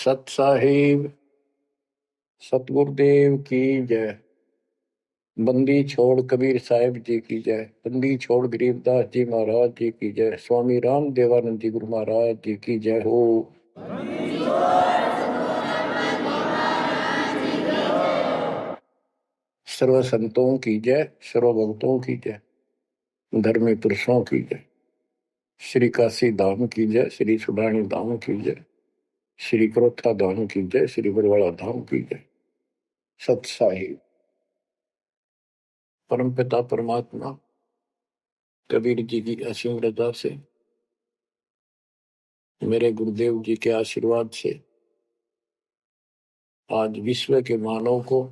सत साहिब सतगुरुदेव की जय। बंदी छोड़ कबीर साहिब जी की जय। बंदी छोड़ गरीबदास जी महाराज जी की जय। स्वामी राम देवानंद जी गुरु महाराज जी की जय हो। सर्व संतों की जय, सर्व भक्तों की जय, धर्मी पुरुषों की जय। श्री काशी धाम की जय, श्री सुडानी धाम की जय, श्री क्रोथा धाम की जय, श्री बरवाड़ा धाम की जय। सत साहिब परमपिता परमात्मा कबीर जी की असीम रजा से, मेरे गुरुदेव जी के आशीर्वाद से आज विश्व के मानव को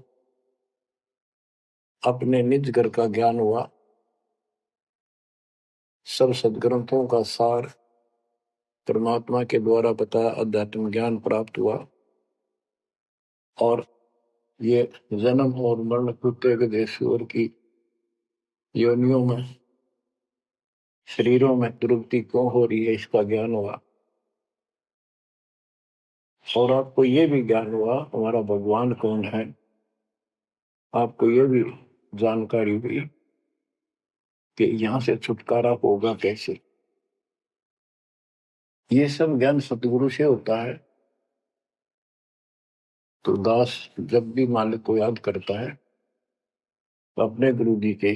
अपने निज घर का ज्ञान हुआ। सब सदग्रंथों का सार परमात्मा के द्वारा बताया अध्यात्म ज्ञान प्राप्त हुआ और ये जन्म और मरण प्रत्येक देशवर की योनियों में, शरीरों में दुर्गति क्यों हो रही है, इसका ज्ञान हुआ। और आपको ये भी ज्ञान हुआ हमारा भगवान कौन है। आपको ये भी जानकारी हुई कि यहां से छुटकारा होगा कैसे। ये सब ज्ञान सतगुरु से होता है। तो दास जब भी मालिक को याद करता है तो अपने गुरु जी के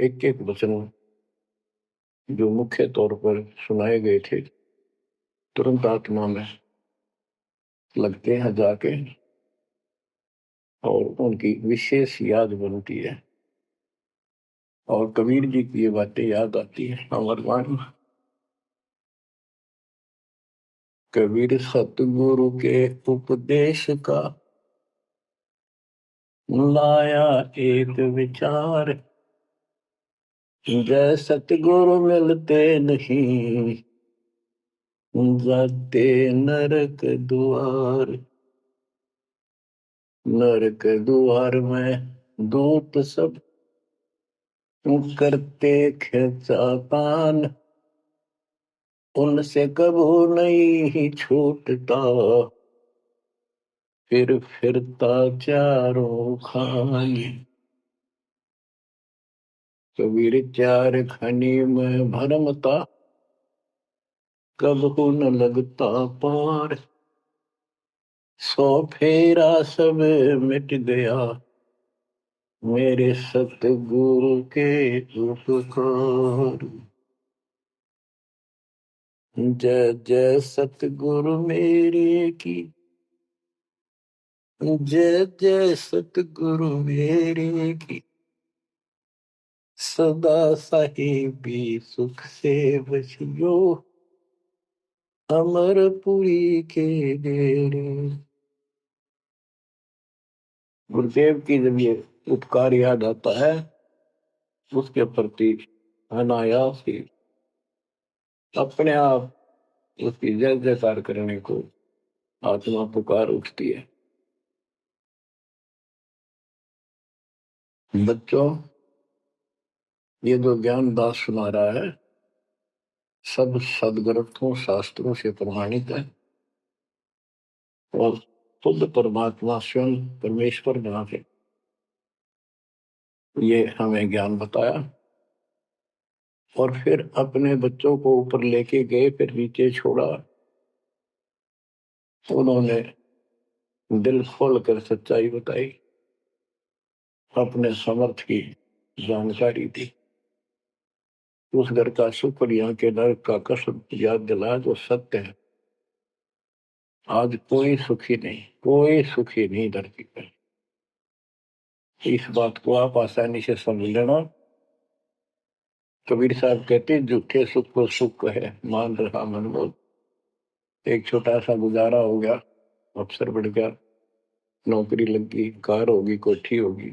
एक एक वचन जो मुख्य तौर पर सुनाए गए थे तुरंत आत्मा में लगते हैं जाके और उनकी विशेष याद बनती है और कबीर जी की ये बातें याद आती है। अमरवाणी कबीर सतगुरु के उपदेश का लाया एक विचार, जय सतगुरु मिलते नहीं जाते नरक द्वार। नरक द्वार में दूत सब करते खिंचातान, उनसे कबू नहीं छूटता फिर फिरता चारों खाई। कबीर चार खनी में भरमता, कबहू न लगता पार। सौ फेरा सब मिट गया मेरे सतगुरु के उपकार। जय जय सतगुरु मेरे की, जय जय सतगुरु मेरे की। सदा साहिबी सुख से बसियो अमरपुरी के डेरे। गुरुदेव की जब ये उपकार याद आता है उसके प्रति अनायास ही अपने आप उसकी जय जयकार करने को आत्मा पुकार उठती है। बच्चों, ये जो ज्ञान दास सुना रहा है सब सदग्रंथों शास्त्रों से प्रमाणित है और खुद परमात्मा स्वयं परमेश्वर बना है ये हमें ज्ञान बताया और फिर अपने बच्चों को ऊपर लेके गए, फिर नीचे छोड़ा। उन्होंने दिल खोल कर सच्चाई बताई, अपने समर्थ की जानकारी दी। उस घर का सुख और यहाँ के नरक का कष्ट याद दिलाया जो सत्य है। आज कोई सुखी नहीं, कोई सुखी नहीं धरती पर। इस बात को आप आसानी से समझ लेना। कबीर साहब कहते झूठे सुख को सुख है मान रहा मनमोद। एक छोटा सा गुजारा हो गया, अफसर बढ़ गया, नौकरी लग गई, कार होगी, कोठी होगी,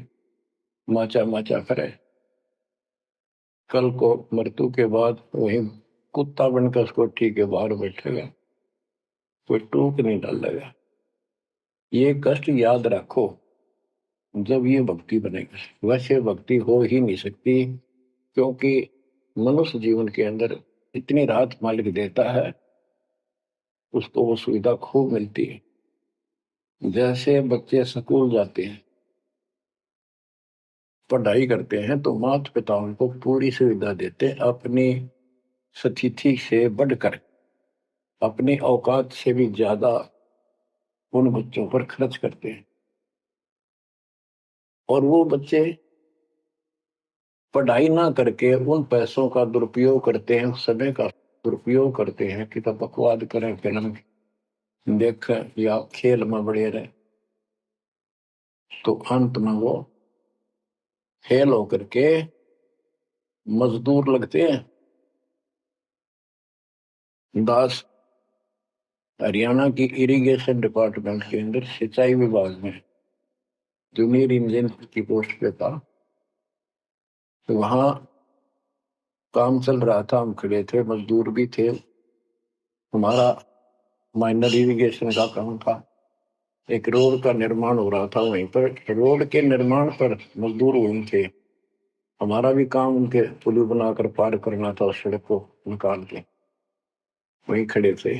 माचा माचा करे। कल को मृत्यु के बाद वही कुत्ता बनकर उस कोठी के बाहर बैठेगा, कोई टूक नहीं डालेगा। ये कष्ट याद रखो जब ये भक्ति बनेगी। वैसे भक्ति हो ही नहीं सकती क्योंकि मनुष्य जीवन के अंदर इतनी राहत मालिक देता है, उसको वो सुविधा खूब मिलती है। जैसे बच्चे स्कूल जाते हैं, पढ़ाई करते हैं, तो माता पिता उनको पूरी सुविधा देते हैं, अपनी स्थिति से बढ़कर, अपनी औकात से भी ज्यादा उन बच्चों पर खर्च करते हैं। और वो बच्चे पढ़ाई ना करके उन पैसों का दुरुपयोग करते हैं, उस समय का दुरुपयोग करते हैं कि तब बकवाद करें, फिल्म देखें या खेल में बड़े रहे, तो अंत में वो फेल होकर के मजदूर लगते हैं। दास हरियाणा की इरिगेशन डिपार्टमेंट के अंदर सिंचाई विभाग में जूनियर इंजीनियर की पोस्ट पे था। तो वहां काम चल रहा था, हम खड़े थे, मजदूर भी थे, हमारा माइनर इरिगेशन का काम था। एक रोड का निर्माण हो रहा था वहीं पर, रोड के निर्माण पर मजदूर वहीं थे। हमारा भी काम उनके पुल बनाकर पार करना था, उस सड़क को निकाल के, वहीं खड़े थे।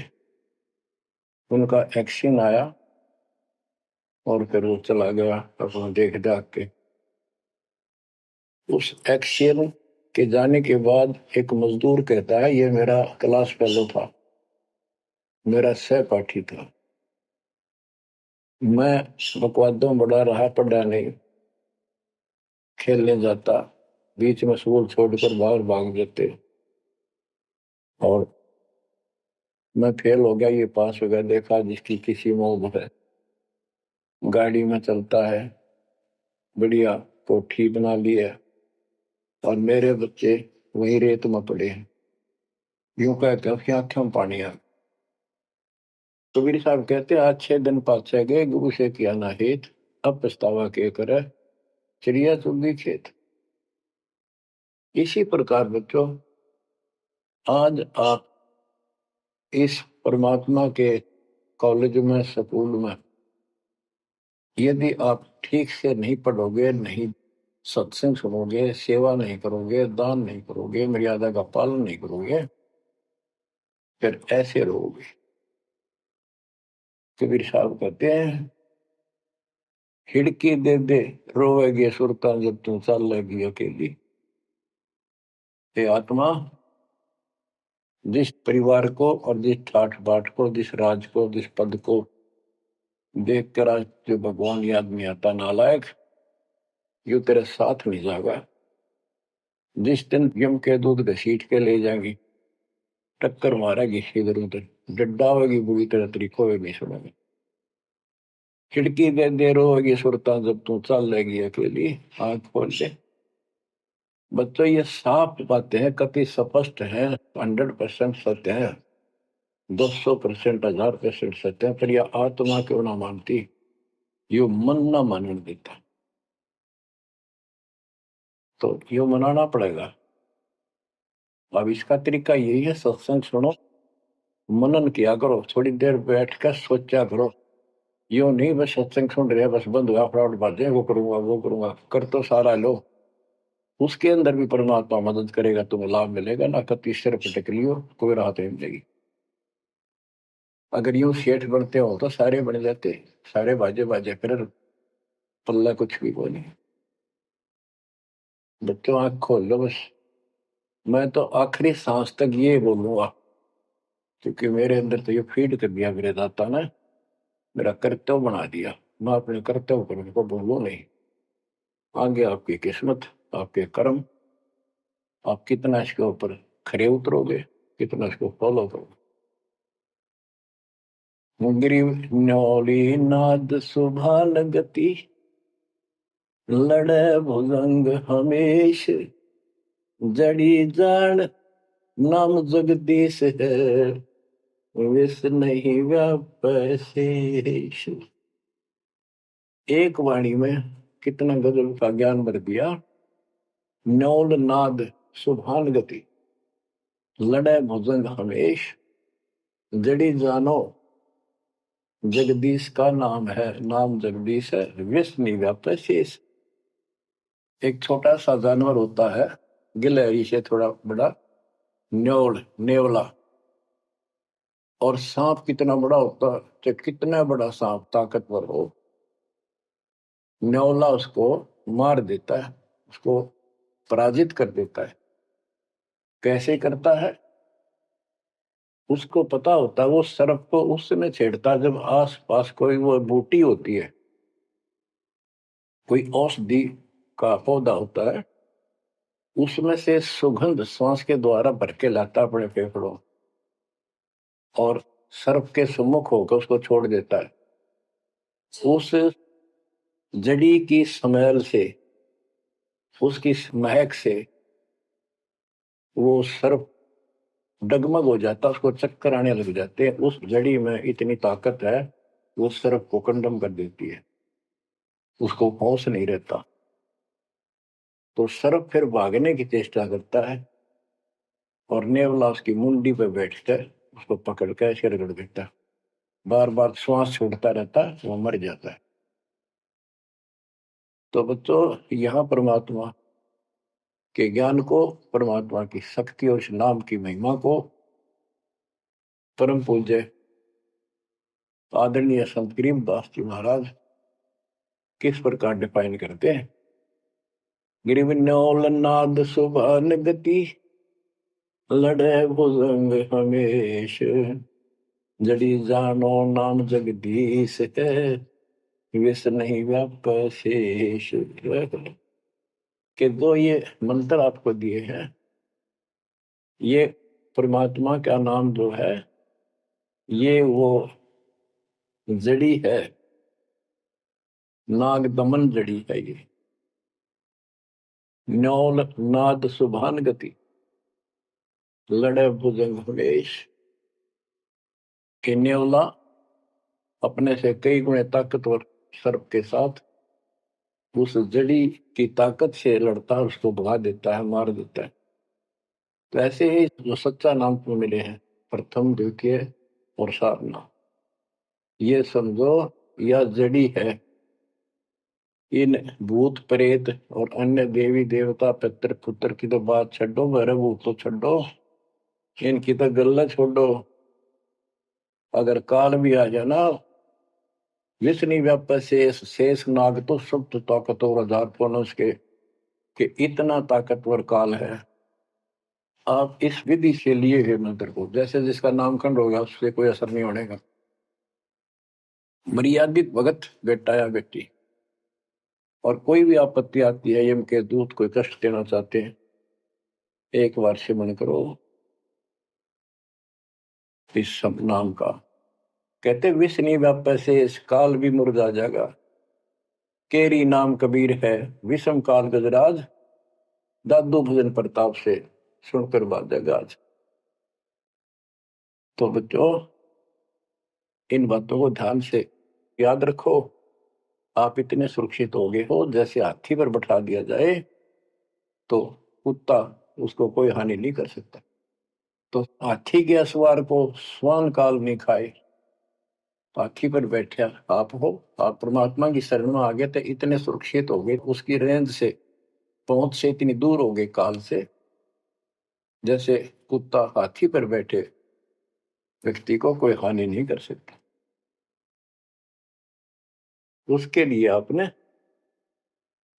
उनका एक्शन आया और फिर वो चला गया अपना देख दाख के। उस एक्शन के जाने के बाद एक मजदूर कहता है, ये मेरा क्लास फेलो था, मेरा सहपाठी था, मैं बकवादों में बड़ा रहा, पढ़ा नहीं, खेलने जाता, बीच में स्कूल छोड़कर बाहर भाग जाते, और मैं फेल हो गया, ये पास हो गया। देखा जिसकी किसी में है, गाड़ी में चलता है, बढ़िया कोठी बना ली है, और मेरे बच्चे वही रेत में पड़े हैं। यूं कहकर उसकी आंखों में पानी आ। कबीर साहब कहते हैं, आज 6 दिन पाछे गए, गुरु से किया ना हित, अब पछतावा के करे, चिड़िया चुगी खेत। इसी प्रकार बच्चों, आज आप इस परमात्मा के कॉलेज में, स्कूल में, यदि आप ठीक से नहीं पढ़ोगे, नहीं सत्संग सुनोगे, सेवा नहीं करोगे, दान नहीं करोगे, मर्यादा का पालन नहीं करोगे, फिर ऐसे रहोगे। कबीर साहब कहते हैं, खिड़की दे दे रोवेगी सुरता जब तू चल लेगी अकेली। हे आत्मा, जिस परिवार को और जिस ठाठ बाट को, जिस राज को, जिस पद को देख कर आज जो भगवान याद नहीं आता, नालायक, यू तेरे साथ नहीं जाएगा। जिस दिन यम के दूध घसीट के ले जाएंगी, टक्कर मारेगी इधर उधर, डड्डा होगी बुरी तरह तरीको भी सुनेगी। खिड़की दे रोगी सुरता जब तू चल लेगी अकेली, आंख खोल ले। बच्चों, ये साफ बातें हैं, कति स्पष्ट है, 100% सत्य है, 200%, 1000% सत्य है, पर यह आत्मा क्यों ना मानती, यो मन ना मानने देता, तो यो मनाना पड़ेगा। अब इसका तरीका यही है, सत्संग सुनो, मनन किया करो, थोड़ी देर बैठ कर सोचा करो। यो नहीं बस सत्संग सुन रहे, बस बंद हुआ फटाफट बातें, वो करूंगा वो करूंगा, कर तो सारा लो, उसके अंदर भी परमात्मा मदद करेगा, तुम्हें लाभ मिलेगा ना, कति सिर पटक लियो, कोई राहत नहीं मिलेगी। अगर यूं सेठ बनते हो तो सारे बन जाते, सारे बाजे बाजे, फिर पल्ला कुछ भी कोई नहीं। बच्चों, आंख खोल लो बस। मैं तो आखिरी सांस तक ये बोलूंगा, क्योंकि मेरे अंदर तो ये फीड कर दिया मेरे दाता ने, मेरा कर्तव्य बना दिया। मैं अपने कर्तव्य पर उनको बोलूं नहीं। आगे आपकी किस्मत, आपके कर्म, आप कितना इसके ऊपर खरे उतरोगे, कितना इसको फॉलो करोगे। गिरिव न्योली नाद सुभान गति, लड़े भुजंग हमेश, जड़ी जान नाम जगदीश है, विष नहीं व्यापै शेष। एक वाणी में कितना गजल का ज्ञान भर दिया। न्योल नाद सुभान गति, लड़े भुजंग हमेश, जड़ी जानो जगदीश का नाम है, नाम जगदीश है, विष नहीं व्यापै शेष। एक छोटा सा जानवर होता है, गिलहरी से थोड़ा बड़ा, न्योल, नेवला, और सांप कितना बड़ा होता है, चाहे कितना बड़ा सांप ताकतवर हो, न्योला उसको मार देता है, उसको पराजित कर देता है। कैसे करता है? उसको पता होता है वो सर्प को उस समय छेड़ता जब आस पास कोई वो बूटी होती है, कोई औषधि का पौधा होता है, उसमें से सुगंध श्वास के द्वारा भर के लाता अपने फेफड़ों और सर्प के सम्मुख होकर उसको छोड़ देता है। उस जड़ी की स्मेल से, उसकी महक से वो सर्प डगमग हो जाता, उसको चक्कर आने लग जाते हैं। उस जड़ी में इतनी ताकत है वो सर्प को कंडम कर देती है, उसको होश नहीं रहता। तो सर्प फिर भागने की चेष्टा करता है और नेवला उसकी मुंडी पे बैठकर उसको पकड़ कर ऐसे रगड़ देता है, बार बार श्वास छोड़ता रहता है, वो मर जाता है। तो बच्चों, यहाँ परमात्मा के ज्ञान को, परमात्मा की शक्ति और उस नाम की महिमा को परम पूज्य आदरणीय संत गरीबदास जी महाराज किस प्रकार डिफाइन करते हैं। गिरिवन्योल नाद सुभान गति, लड़े भुजंग हमेश, जड़ी जानो नाम जगदीश है, विष नहीं व्याप शेष। के दो ये मंत्र आपको दिए हैं, ये परमात्मा का नाम जो है ये वो जड़ी है, नाग दमन जड़ी है। ये न्योल नाद सुभान गति, लड़े भुजंग हमेश। कि न्योला अपने से कई गुणे ताकतवर सर्प के साथ उस जड़ी की ताकत से लड़ता है, उसको भगा देता है, मार देता है। तो ऐसे ही जो सच्चा नाम को मिले हैं, प्रथम द्वितीय और सारना, ये समझो यह जड़ी है। इन भूत प्रेत और अन्य देवी देवता पितर पुत्र की तो बात छोड़ो, मेरे भूत तो छोड़ो, इनकी तो गल्ला छोड़ो। अगर काल भी आ जाए ना, विष्णु व्याप शेष, शेष नाग तो सब तो ताकतवर हजार पनुष के, कि इतना ताकतवर काल है। आप इस विधि से लिए हुए मंत्र को, जैसे जिसका नामकरण होगा उससे कोई असर नहीं होने का। मर्यादित भगत बेटा या बेटी, और कोई भी आपत्ति आती है, यम के दूत कोई कष्ट देना चाहते हैं, एक बार सिमरन करो इस सब नाम का। कहते विष नहीं व्याप से इस काल भी मुरझा जाएगा, केरी नाम कबीर है, विषम काल गजराज, दादू भजन प्रताप से सुनकर बाजेगा आज। तो बच्चों, इन बातों को ध्यान से याद रखो। आप इतने सुरक्षित हो गए हो, जैसे हाथी पर बैठा दिया जाए तो कुत्ता उसको कोई हानि नहीं कर सकता। तो हाथी के असवार को स्वान काल नहीं खाए, हाथी पर बैठा आप हो, आप परमात्मा की शरण में आ गए तो इतने सुरक्षित हो गए, उसकी रेंज से, पहुंच से इतनी दूर हो गए काल से, जैसे कुत्ता हाथी पर बैठे व्यक्ति को कोई हानि नहीं कर सकता। उसके लिए आपने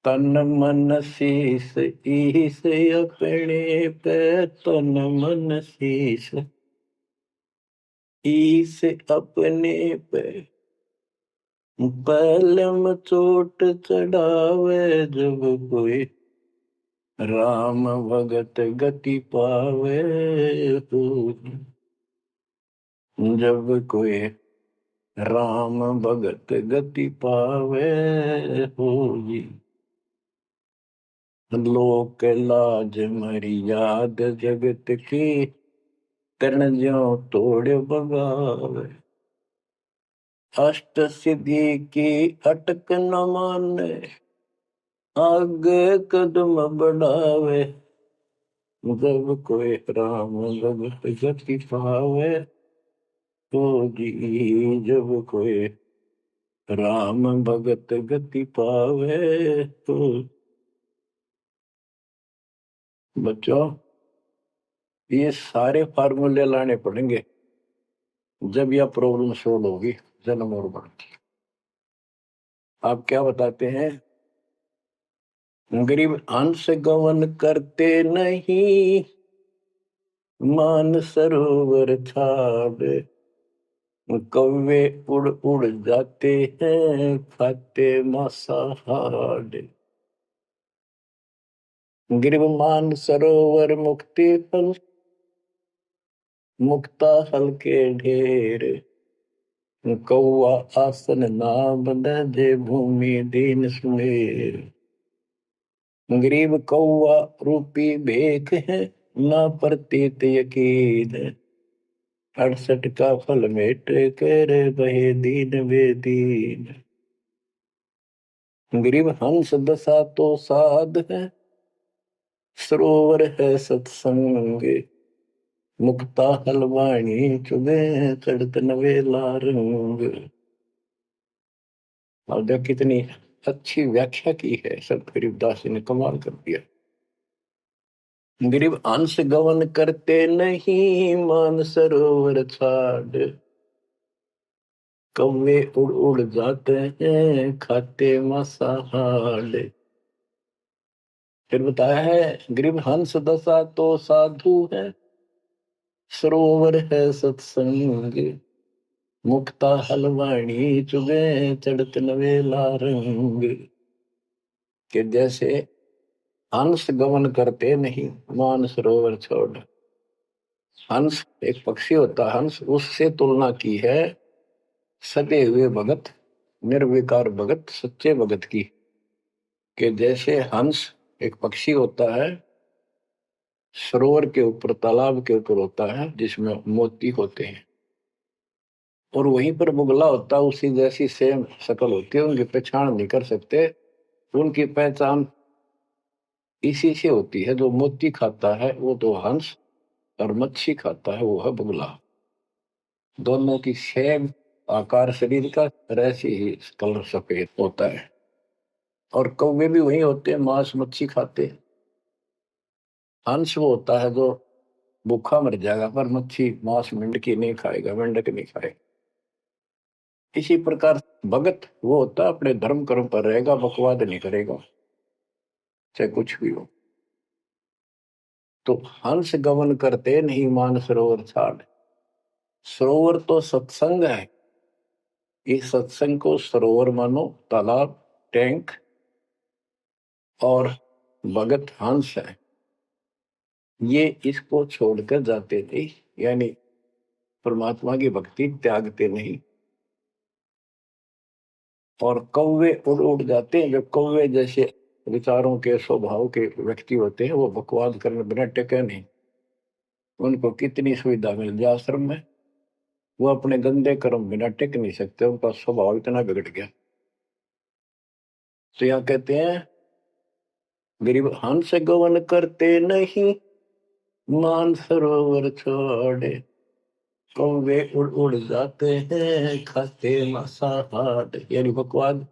तन मन शीस ईस अपने पे, तन मन शीस ईस अपने पे, पलम चोट चढ़ावे जब कोई, राम भगत गति पावे हो। जब कोई राम भगत गति पावे हो, लोक लाज मर्याद जगत की, तरण ज्यों तोड़ बगावे। अष्ट सिद्धि की अटक न माने, आगे कदम बढ़ावे। जब कोई राम भगत गति पावे तो जी, जब कोई राम भगत गति पावे तो। बच्चों, ये सारे फार्मूले लाने पड़ेंगे जब यह प्रॉब्लम सोल्व होगी, जन्म और मृत्यु। आप क्या बताते हैं? गरीब हंस गवन करते नहीं, मान सरोवर छाड़, कौवे उड़ उड़ जाते हैं, खाते मांसाहार। गिरव मान सरोवर मुक्ति फल, मुक्ता हल के ढेर, कौआ आसन नाम जे भूमि दीन सुमेर। गरीब कौआ रूपी भेख है, ना प्रतीत यकीन, 68 का फल मेट कर बहे दीन बेदीन। गरीब हंस दशा तो साध है, सरोवर है सत्संग, मुक्ता हलवाणी चुगे चढ़त नवेला रंग। और जब कितनी अच्छी व्याख्या की है संत गरीबदास जी ने, कमाल कर दिया। गरीब अंश गवन करते नहीं, मान सरोवर छाड़, कौवे उड़ उड़ जाते हैं, खाते मांसाहार। फिर बताया है, गरीब हंस दशा तो साधु है, सरोवर है सत्संग, मुक्ता हलवाणी चुगे चढ़त नवेला रंग। कि जैसे हंस गमन करते नहीं, मान सरोवर छोड़। हंस एक पक्षी होता, हंस उससे तुलना की है सटे हुए भगत, निर्विकार भगत, सच्चे भगत की। कि जैसे हंस एक पक्षी होता है, सरोवर के ऊपर, तालाब के ऊपर होता है जिसमें मोती होते हैं, और वहीं पर मुगला होता है, उसी जैसी सेम शक्ल होती है, उनकी पहचान नहीं कर सकते। उनकी पहचान इसी से होती है, जो मोती खाता है वो तो हंस, और मच्छी खाता है वो है बगुला। दोनों की सेम आकार शरीर का, ऐसे ही कलर सफेद होता है। और कौवे भी वही होते हैं, मांस मच्छी खाते हैं। हंस वो होता है जो भूखा मर जाएगा, पर मच्छी मांस मेंढकी नहीं खाएगा, मेंढक नहीं खाएगा। इसी प्रकार भगत वो होता है अपने धर्म कर्म पर रहेगा, बकवाद नहीं करेगा, चाहे कुछ भी हो। तो हंस गमन करते नहीं, मान सरोवर छाड़। सरोवर तो सत्संग है, इस सत्संग को सरोवर मानो, तालाब, टैंक, और भगत हंस है, ये इसको छोड़कर जाते थे, यानी परमात्मा की भक्ति त्यागते नहीं। और कौवे उड़ उड़ जाते हैं, जो कौवे जैसे विचारों के स्वभाव के व्यक्ति होते हैं, वो बकवाद करने बिना टेके नहीं। उनको कितनी सुविधा मिल जाए आश्रम में, वो अपने गंदे कर्म बिना टिक नहीं सकते, उनका स्वभाव इतना बिगड़ गया। तो यहाँ कहते हैं, गरीब हंस गवन करते नहीं, मान सरोवर छोड़े, कौवे उड़ उड़ जाते हैं, खाते मांसाहार। यानी बकवाद,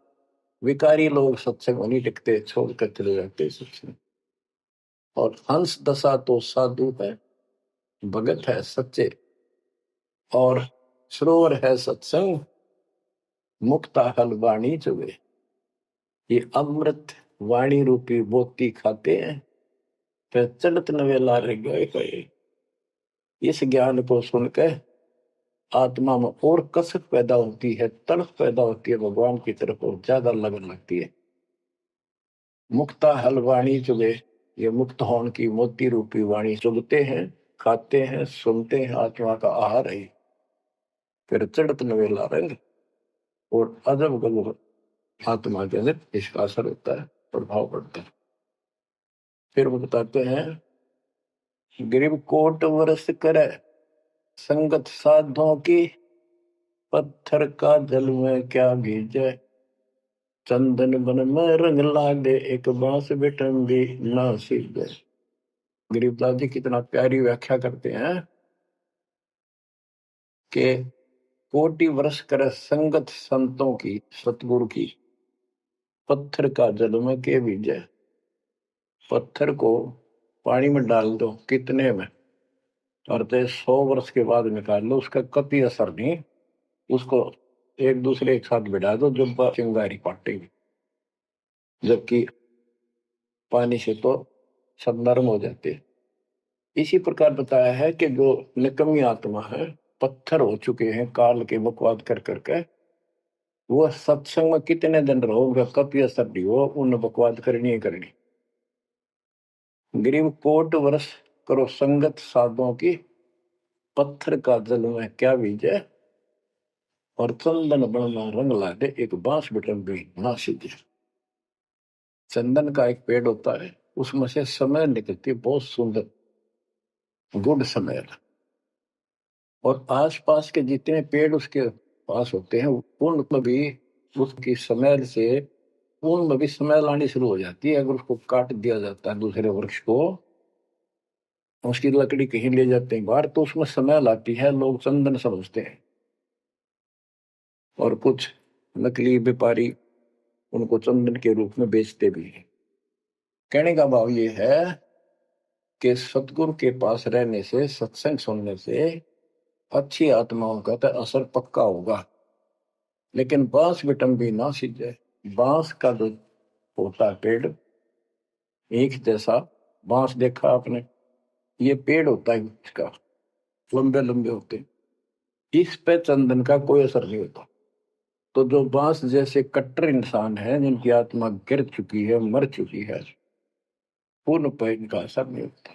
विकारी लोग सत्संग नहीं टिकते, छोड़कर चले जाते सत्संग। और हंस दशा तो साधु है, भगत है सच्चे, और सरोवर है सत्संग, मुक्ता हल वाणी चुगे। ये अमृत वाणी रूपी मोती खाते हैं, फिर चलत नवेला रह गए। इस ज्ञान को सुनकर आत्मा में और कसक पैदा होती है, तड़प पैदा होती है भगवान की तरफ, और ज्यादा लगन लगती है। मुक्ता हल वाणी चुगे, ये मुक्त होने की मोती रूपी वाणी चुगते हैं, खाते हैं, सुनते हैं, आत्मा का आहार है। फिर चढ़त नवेला रंग, और अजब गजब आत्मा के अंदर इसका असर होता है, प्रभाव पड़ता है। फिर वो बताते हैं, गरीब कोट वर्ष करे, संगत साधों की, पत्थर का जल में क्या भीजे, चंदन बन में रंग लागे, एक बांस बिटन भी ना सीधे। गरीबदास जी कितना प्यारी व्याख्या करते हैं कि कोटि वर्ष कर संगत संतों की, सतगुरु की, पत्थर का जल में के भीजे। पत्थर को पानी में डाल दो कितने में, और 100 वर्ष के बाद निकाल लो, उसका कभी असर नहीं। उसको एक दूसरे के साथ बिठा दो, जब चिंगारी पाटेगी, जबकि पानी से तो सब नरम हो जाते हैं। इसी प्रकार बताया है कि जो निकम्मी आत्मा है, पत्थर हो चुके हैं काल के बकवाद कर करके, वो सत्संग में कितने दिन रहोगे, कभी असर नहीं हो, उन बकवाद करनी ही करनी। गरीब कोट वर्ष करो संगत साधुओं की, पत्थर का जल में क्या बीजे, और चंदन बन में रंग ला दे, एक बांस बिटम भी ना सीधे। चंदन का एक पेड़ होता है, उसमें से समय निकलती है बहुत सुंदर, गुड समय। और आसपास के जितने पेड़ उसके पास होते हैं, उनमें भी उसकी स्मेल से, उनमें भी स्मेल आनी शुरू हो जाती है। अगर उसको काट दिया जाता है दूसरे वृक्ष को, उसकी लकड़ी कहीं ले जाते हैं बाहर, तो उसमें स्मेल आती है, लोग चंदन समझते हैं। और कुछ नकली व्यापारी उनको चंदन के रूप में बेचते भी हैं। कहने का भाव ये है कि सतगुरु के पास रहने से, सत्संग सुनने से अच्छी आत्माओं का तो असर पक्का होगा। लेकिन बांस बिटम भी ना सीजे। बांस का जो होता है पेड़, एक जैसा बांस देखा आपने, ये पेड़ होता है इसका, लंबे लंबे होते हैं, इस पे चंदन का कोई असर नहीं होता। तो जो बांस जैसे कट्टर इंसान है, जिनकी आत्मा गिर चुकी है, मर चुकी है, उन पर इनका असर नहीं होता।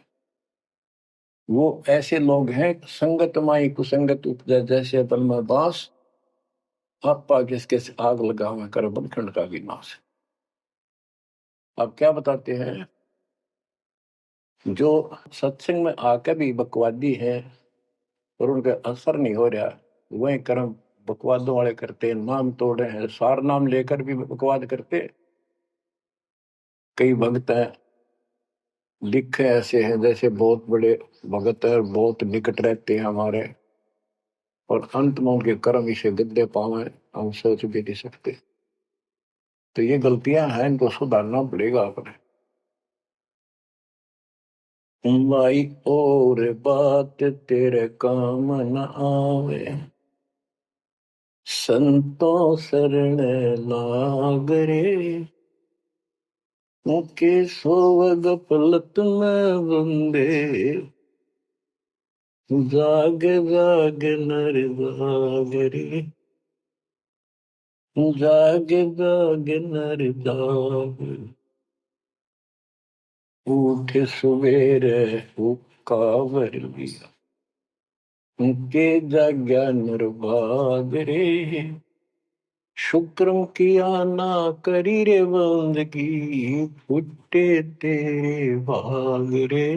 वो ऐसे लोग हैं, संगत माई कुसंगत उपजे, जैसे अपन में बांस, आपा किसके आग लगा हुआ कर बनखंड का विनाश। आप क्या बताते हैं, जो सत्संग में आकर भी बकवादी है और उनका असर नहीं हो रहा, वही कर्म बकवादों वाले करते हैं, नाम तोड़ रहे हैं, सार नाम लेकर भी बकवाद करते। कई भक्त हैं, लिखे ऐसे हैं जैसे बहुत बड़े भगत है, बहुत निकट रहते हैं हमारे, और अंत में उनके कर्म इसे गद्दे पावे, हम सोच भी नहीं सकते। तो ये गलतियां हैं, इनको सुधारना पड़ेगा अपने। माई और बात तेरे काम न आवे, संतों शरण लाग रे, मुके सोवग पलत में बंदे, जाग जाग नर जाग रे, जाग जाग नर जाग, उठ सवेरे हुक्कावर लिया, उनके जाग्या नर भाग रे, शुक्रम किया ना करी रे बंदगी, फुटे तेरे भाग रे,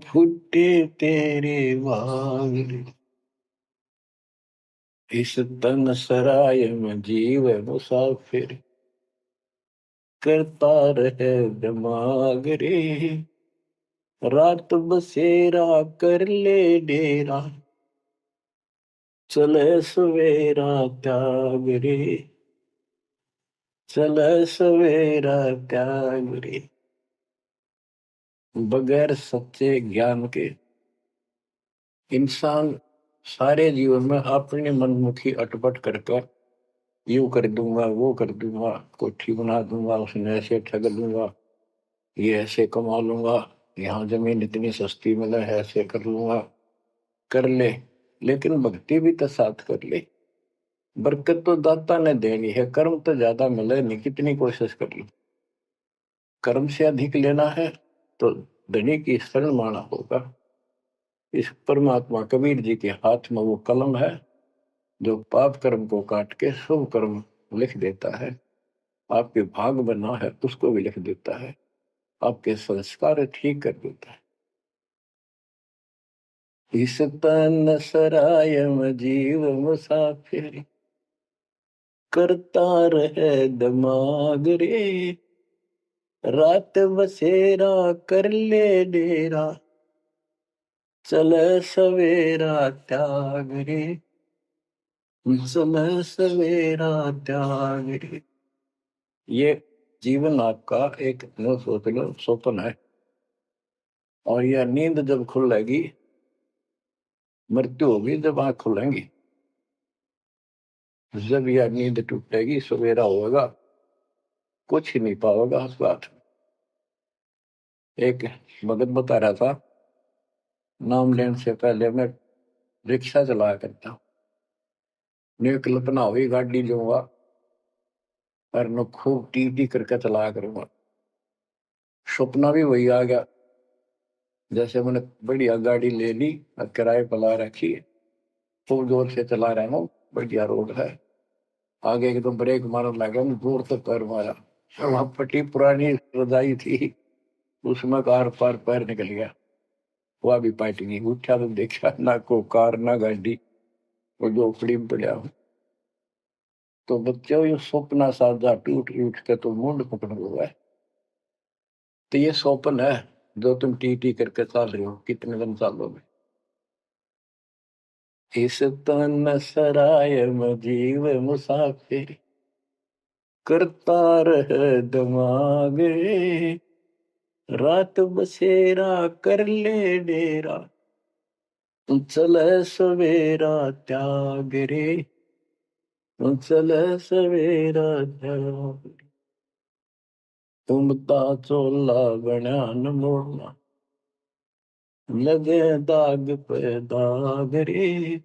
फुटे तेरे भाग रे। इस तन सराय में जीव मुसाफिर, करता रहे दिमाग रे, रात बसेरा कर ले डेरा, चले सवेरा त्याग रे, चले सवेरा त्याग रे। बगैर सच्चे ज्ञान के इंसान सारे जीवन में अपने मनमुखी अटपट करके, यूं कर दूंगा, वो कर दूंगा, कोठी बना दूंगा, उसने ऐसे ठग लूंगा, ये ऐसे कमा लूंगा, यहाँ जमीन इतनी सस्ती मिले है, ऐसे कर लूंगा, कर ले। लेकिन भक्ति भी तो साथ कर ले। बरकत तो दाता ने देनी है, कर्म तो ज्यादा मिले नहीं, कितनी कोशिश कर लो। कर्म से अधिक लेना है तो धनी की शरण माना होगा। इस परमात्मा कबीर जी के हाथ में वो कलम है, जो पाप कर्म को काट के शुभ कर्म लिख देता है। आपके भाग बना है उसको भी लिख देता है, आपके संस्कार ठीक कर देता है। इस तन सराय में जीव मुसाफिर, करता रहे दिमाग रे, रात बसेरा कर ले डेरा, चले सवेरा त्याग रे, चले सवेरा त्याग रे। ये जीवन आपका एक न सोच लो स्वप्न है, और यह नींद जब खुलेगी, मृत्यु होगी जब आंख खुलेंगी, जब यह नींद टूटेगी सवेरा होगा, कुछ ही नहीं पाओगा उस बात। एक भगत बता रहा था, नाम लेने से पहले मैं रिक्शा चलाया करता हूँ, ने कल्पना हुई गाड़ी लूंगा और मैं खूब टी टी करके चलाया करूंगा। सपना भी वही आ गया, जैसे मैंने बढ़िया गाड़ी ले ली और किराए पर ला रखी है, खूब जोर से चला रहा हूँ, बढ़िया रोड है, आगे एकदम ब्रेक मारने लगा, जोर से पैर मारा, वहां फटी पुरानी रजाई थी, उसमें कार पार पैर निकल गया, वह भी पार्टी नहीं उठा तो देखा ना को कार ना गाड़ी, वो झोपड़ी में पड़ा हूँ। तो बच्चों ये सपना साजा टूट टूट के तो मुंड पकड़ हुआ है। तो ये स्वप्न है जो तुम टी टी करके चल रहे हो, कितने दिन चलोगे। इस तन सराय में जीव मुसाफिर करता रहे दिमाग रे, रात बसेरा कर ले डेरा, चले सवेरा त्याग रे, चले सवेरा त्याग। तुम ता चोला बनियान मोड़ना, लगे दाग पे दाग रे,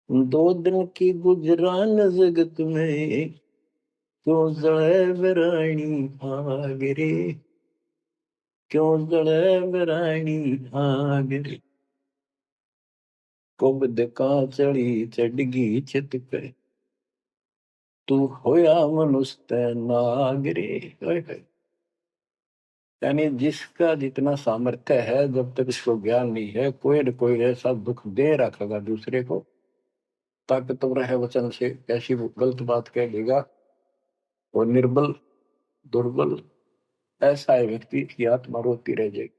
दो दिन की गुजरान जगत में, क्यों जड़े बरानी आग रे, क्यों जड़े बरानी आग रे। कुबद का चढ़ी चढ़गी छित पे, तू होया मनुष्य नाग रे। यानी जिसका जितना सामर्थ्य है, जब तक इसको ज्ञान नहीं है, कोई न कोई ऐसा दुख दे रखेगा दूसरे को, ताकतवर है वचन से ऐसी गलत बात कह देगा, वो निर्बल दुर्बल ऐसा है व्यक्ति की आत्मा रोती रह जाएगी,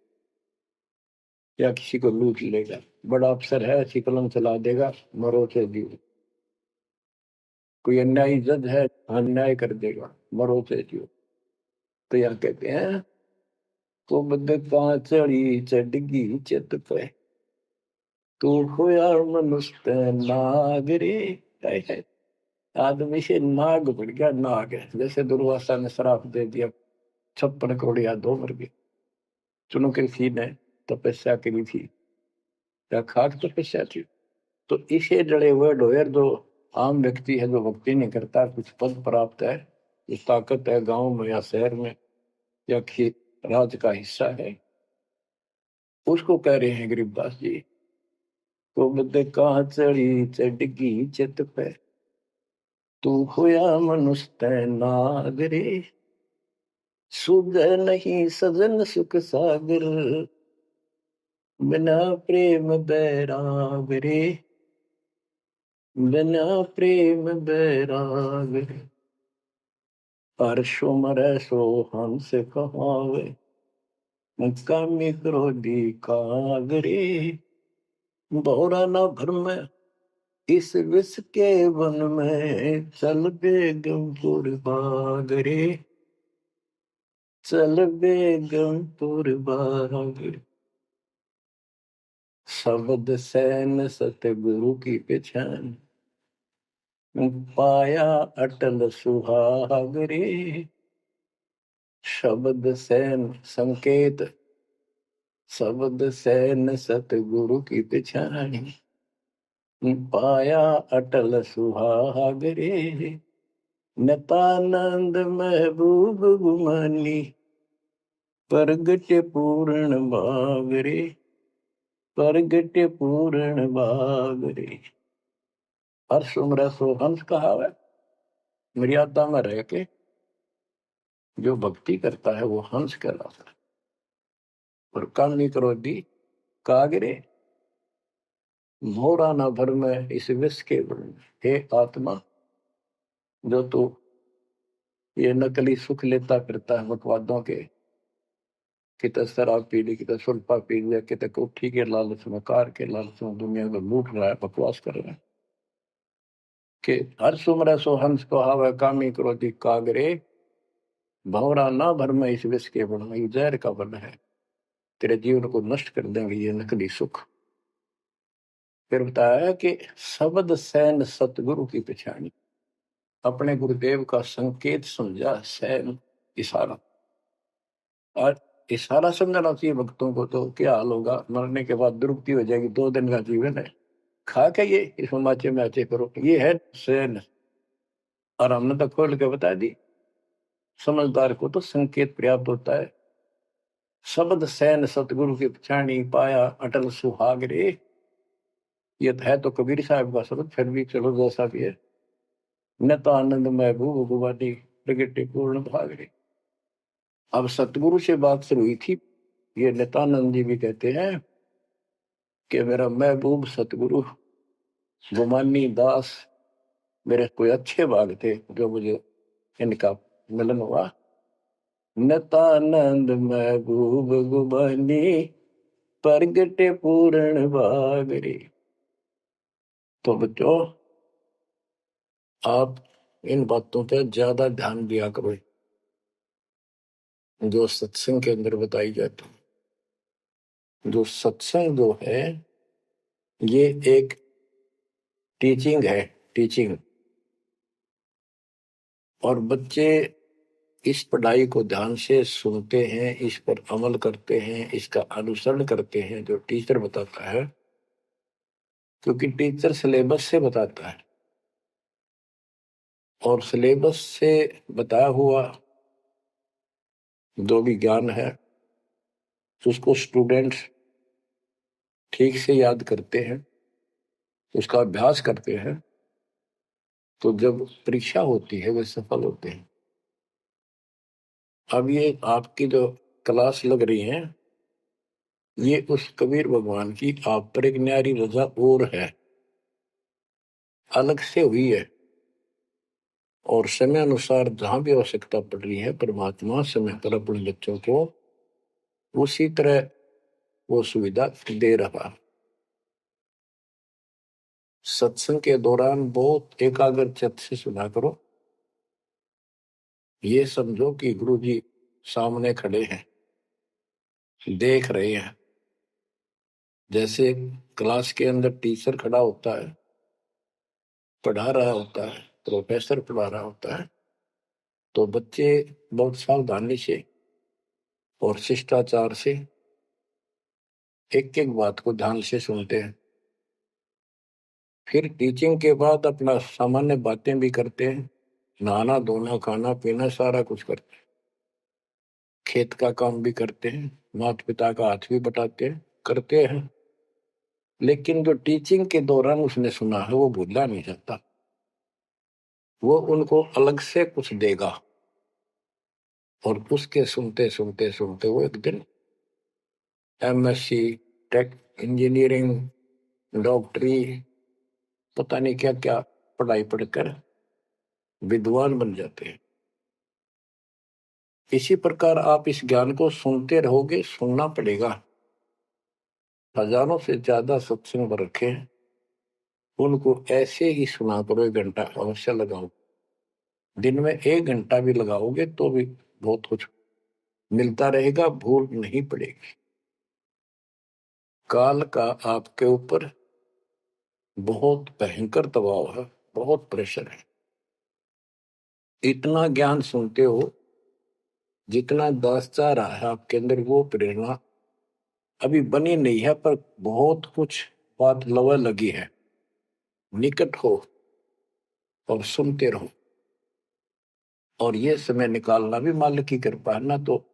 या किसी को लूट लेगा। बड़ा अफसर है, ऐसी कलम चला देगा, मरो से जीव। कोई अन्यायी जज है, अन्याय कर देगा, मरो से जीव। तो यह कहते हैं, तो बदका चढ़ी चढ़गी चित पे, तू होया मनुष्य नाग रे। आदमी से नाग बढ़ गया, नाग है। जैसे दुर्वासा ने श्राप दे दिया, 56 करोड़ यादव मर गए। चुनो कृषि ने तपस्या करी थी, या खाक तपस्या थी। तो इसे जड़े हुए ढोयर जो आम व्यक्ति है, जो भक्ति नहीं करता, कुछ पद प्राप्त है, कुछ ताकत है गांव में या शहर में या राज का हिस्सा है, उसको कह रहे हैं गरीबदास जी, तो बदे कहाँ चढ़ी चढ़गी चित पे, तू होया मनुष्य नाग रे, सुध नहीं सजन सुख सागर, बिना प्रेम बैराग रे, बिना प्रेम बैराग रे। हर्षो मरै सो हंस कहावे, कामी क्रोधी काग रे, बहुरा न भरमै इस विष के वन में, चल बेगमपुर बाग रे, चल बेगमपुर बाग रे। शब्द सैन सतगुरु की पहचान, पाया अटल सुहाग रे। शब्द सैन संकेत, शब्द सैन सतगुरु की पहचान, पाया अटल सुहाग रे। नतानंद महबूब गुमानी, प्रगट पूर्ण भाग रे, प्रगट पूर्ण भाग रे। हर्ष उम्र सो हंस कहावे, मर्यादा में रह के जो भक्ति करता है वो हंस कहलाता है। और कामी क्रोधी कागरे, मोरा न भर में इस विष के गुण। हे आत्मा, जो तू ये नकली सुख लेता फिरता है मतवादों के, कितने शराब पी ली, कितने सुल्फा पी लिया, कितने कोठी के लालच में, कार के लालच में दुनिया में लूट रहा है, बकवास कर रहा है। कि हर सुमर सो हंस को हावे, कामी क्रोधी कागरे, भंवरा ना भर में इस विष के बन में, जहर का बन है, तेरे जीवन को नष्ट कर देंगे ये नकली सुख। फिर बताया कि शब्द सैन सतगुरु की पहचानी, अपने गुरुदेव का संकेत समझा सैन इशारा। और इशारा समझना चाहिए भक्तों को, तो क्या हाल होगा, मरने के बाद दुर्गति हो जाएगी, 2 दिन का जीवन है, खा के ये इस माचे में आचे करो, ये है सैन। और हमने तो खोल के बता दी, समझदार को तो संकेत पर्याप्त होता है। शब्द सैन सतगुरु की पहचानी, पाया अटल सुहाग रे। ये है तो कबीर साहब का शब्द, फिर भी चलो जैसा भी है। न तो आनंद महबूब गुवानी प्रगटे पूर्ण भाग रे। अब सतगुरु से बात शुरू हुई थी, ये नित्यानंद जी भी कहते हैं कि मेरा महबूब सतगुरु गुमानी दास, मेरे कोई अच्छे भाग थे जो मुझे इनका मिलन हुआ। नित्यानंद महबूब गुमानी प्रगटे पूर्ण भाग रे। तो बच्चों, आप इन बातों पे ज्यादा ध्यान दिया करो जो सत्संग के अंदर बताई जाती है। जो सत्संग जो है, ये एक टीचिंग है, टीचिंग। और बच्चे इस पढ़ाई को ध्यान से सुनते हैं, इस पर अमल करते हैं, इसका अनुसरण करते हैं जो टीचर बताता है, क्योंकि टीचर सिलेबस से बताता है, और सिलेबस से बताया हुआ जो भी ज्ञान है उसको स्टूडेंट्स ठीक से याद करते हैं, उसका अभ्यास करते हैं, तो जब परीक्षा होती है वे सफल होते हैं। अब ये आपकी जो क्लास लग रही है, ये उस कबीर भगवान की आप पर एक न्यारी रजा और है, अलग से हुई है। और समय अनुसार जहां भी आवश्यकता पड़ रही है, परमात्मा समय पर अपने बच्चों को उसी तरह वो सुविधा दे रहा। सत्संग के दौरान बहुत एकाग्रचित्त से सुना करो। ये समझो कि गुरु जी सामने खड़े हैं, देख रहे हैं। जैसे क्लास के अंदर टीचर खड़ा होता है, पढ़ा रहा होता है, प्रोफेसर पढ़ा रहा होता है, तो बच्चे बहुत सावधानी से और शिष्टाचार से एक एक बात को ध्यान से सुनते हैं। फिर टीचिंग के बाद अपना सामान्य बातें भी करते हैं, नहाना धोना खाना पीना सारा कुछ करते हैं, खेत का काम भी करते हैं, माता पिता का हाथ भी बटाते हैं, करते हैं। लेकिन जो टीचिंग के दौरान उसने सुना है वो भूलना नहीं चाहता, वो उनको अलग से कुछ देगा। और उसके सुनते सुनते सुनते वो एक दिन एमएससी, टेक, इंजीनियरिंग, डॉक्टरी, पता नहीं क्या क्या पढ़ाई पढ़कर विद्वान बन जाते हैं। इसी प्रकार आप इस ज्ञान को सुनते रहोगे, सुनना पड़ेगा। हजारों से ज्यादा सत्संग रखे हैं, उनको ऐसे ही सुना करो, 1 घंटा अवश्य लगाओ। दिन में 1 घंटा भी लगाओगे तो भी बहुत कुछ मिलता रहेगा, भूल नहीं पड़ेगी। काल का आपके ऊपर बहुत भयंकर दबाव है, बहुत प्रेशर है। इतना ज्ञान सुनते हो, जितना दास चाह रहा है आपके अंदर, वो प्रेरणा अभी बनी नहीं है, पर बहुत कुछ बात लवा लगी है। निकट हो और सुनते रहो। और ये समय निकालना भी मालिक की कृपा है ना, तो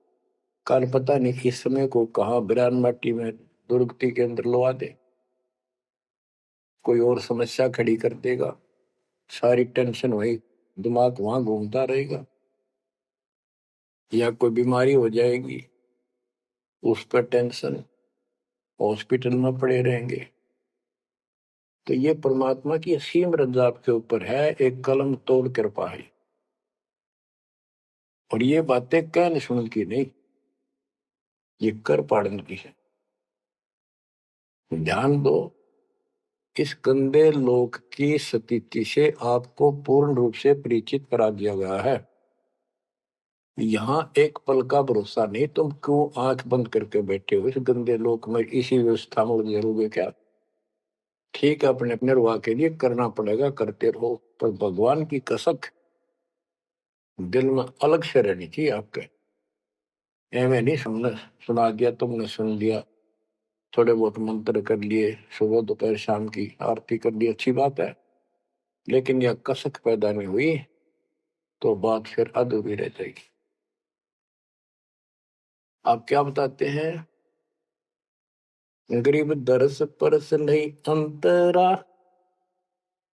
कल पता नहीं इस समय को कहाँ बिरान माटी में दुर्गति के अंदर लवा दे, कोई और समस्या खड़ी कर देगा, सारी टेंशन वही, दिमाग वहां घूमता रहेगा, या कोई बीमारी हो जाएगी उस पर टेंशन, हॉस्पिटल में पड़े रहेंगे। तो ये परमात्मा की असीम रजा आपके ऊपर है, एक कलम तोड़ कृपा है। और ये बातें कहने सुन की नहीं, ये कर पाड़न की है। ध्यान दो, इस गंदे लोक की स्थिति से आपको पूर्ण रूप से परिचित करा दिया गया है। यहाँ एक पल का भरोसा नहीं, तुम क्यों आंख बंद करके बैठे हो इस गंदे लोक में, इसी व्यवस्था में उलझे रहोगे क्या? ठीक है, अपने निर्वाह के लिए करना पड़ेगा, करते रहो, पर भगवान की कसक दिल में अलग से रहनी चाहिए आपके। एवं नहीं सुना दिया, तुमने सुन लिया, थोड़े बहुत मंत्र कर लिए, सुबह दोपहर शाम की आरती कर ली, अच्छी बात है, लेकिन यह कसक पैदा नहीं हुई तो बात फिर अधूरी रह जाएगी। आप क्या बताते हैं? गरीब दरस परस नहीं अंतरा,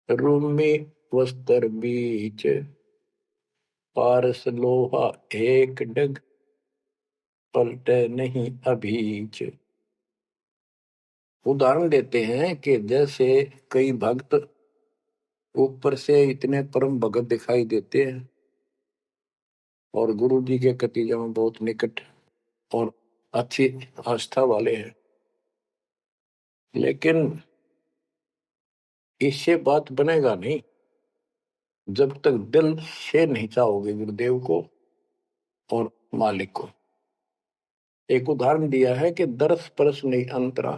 रूमी वस्त्र बीच, पारस लोहा एक डग, पलटे नहीं अभीच। उदाहरण देते हैं कि जैसे कई भक्त ऊपर से इतने परम भगत दिखाई देते हैं और गुरु जी के कतीजा में बहुत निकट और अच्छी आस्था वाले हैं, लेकिन इससे बात बनेगा नहीं जब तक दिल से नहीं चाहोगे गुरुदेव को और मालिक को। एक उदाहरण दिया है कि दरस परस नहीं अंतरा,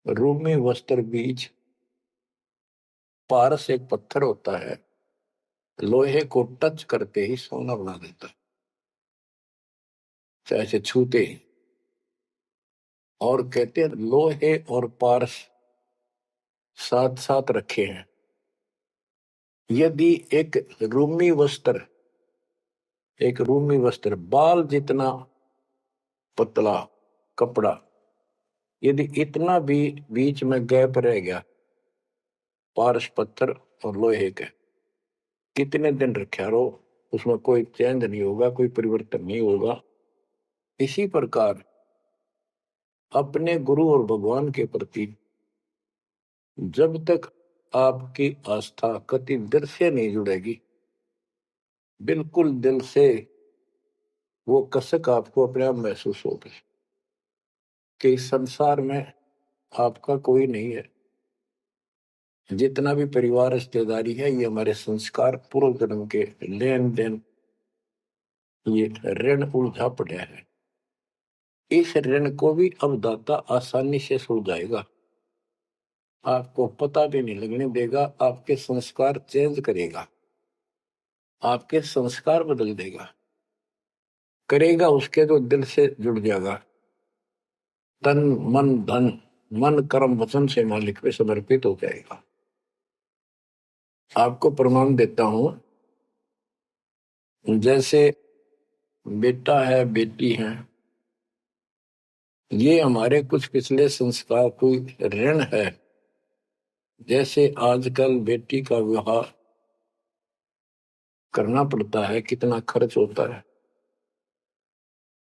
रूमी वस्त्र बीज। पारस एक पत्थर होता है, लोहे को टच करते ही सोना बना देता है, चाहे से छूते ही। और कहते हैं लोहे और पारस साथ साथ रखे हैं। यदि एक रूमी वस्त्र बाल जितना पतला कपड़ा, यदि इतना भी बीच में गैप रह गया पारस पत्थर और लोहे के, कितने दिन रखे रहो उसमें कोई चेंज नहीं होगा, कोई परिवर्तन नहीं होगा। इसी प्रकार अपने गुरु और भगवान के प्रति जब तक आपकी आस्था कति दिल से नहीं जुड़ेगी, बिल्कुल दिल से, वो कसक आपको अपने आप महसूस होगी कि इस संसार में आपका कोई नहीं है। जितना भी परिवार रिश्तेदारी है, ये हमारे संस्कार पूर्व जन्म के लेन देन, ये ऋण उलझा पड़ा है। इस ऋण को भी अब दाता आसानी से सुलझाएगा, आपको पता भी नहीं लगने देगा, आपके संस्कार चेंज करेगा, आपके संस्कार बदल देगा, करेगा उसके जो दिल से जुड़ जाएगा। तन मन धन, मन कर्म वचन से मालिक पे समर्पित हो जाएगा। आपको प्रमाण देता हूं, जैसे बेटा है बेटी है, ये हमारे कुछ पिछले संस्कार कोई ऋण है। जैसे आजकल बेटी का विवाह करना पड़ता है, कितना खर्च होता है।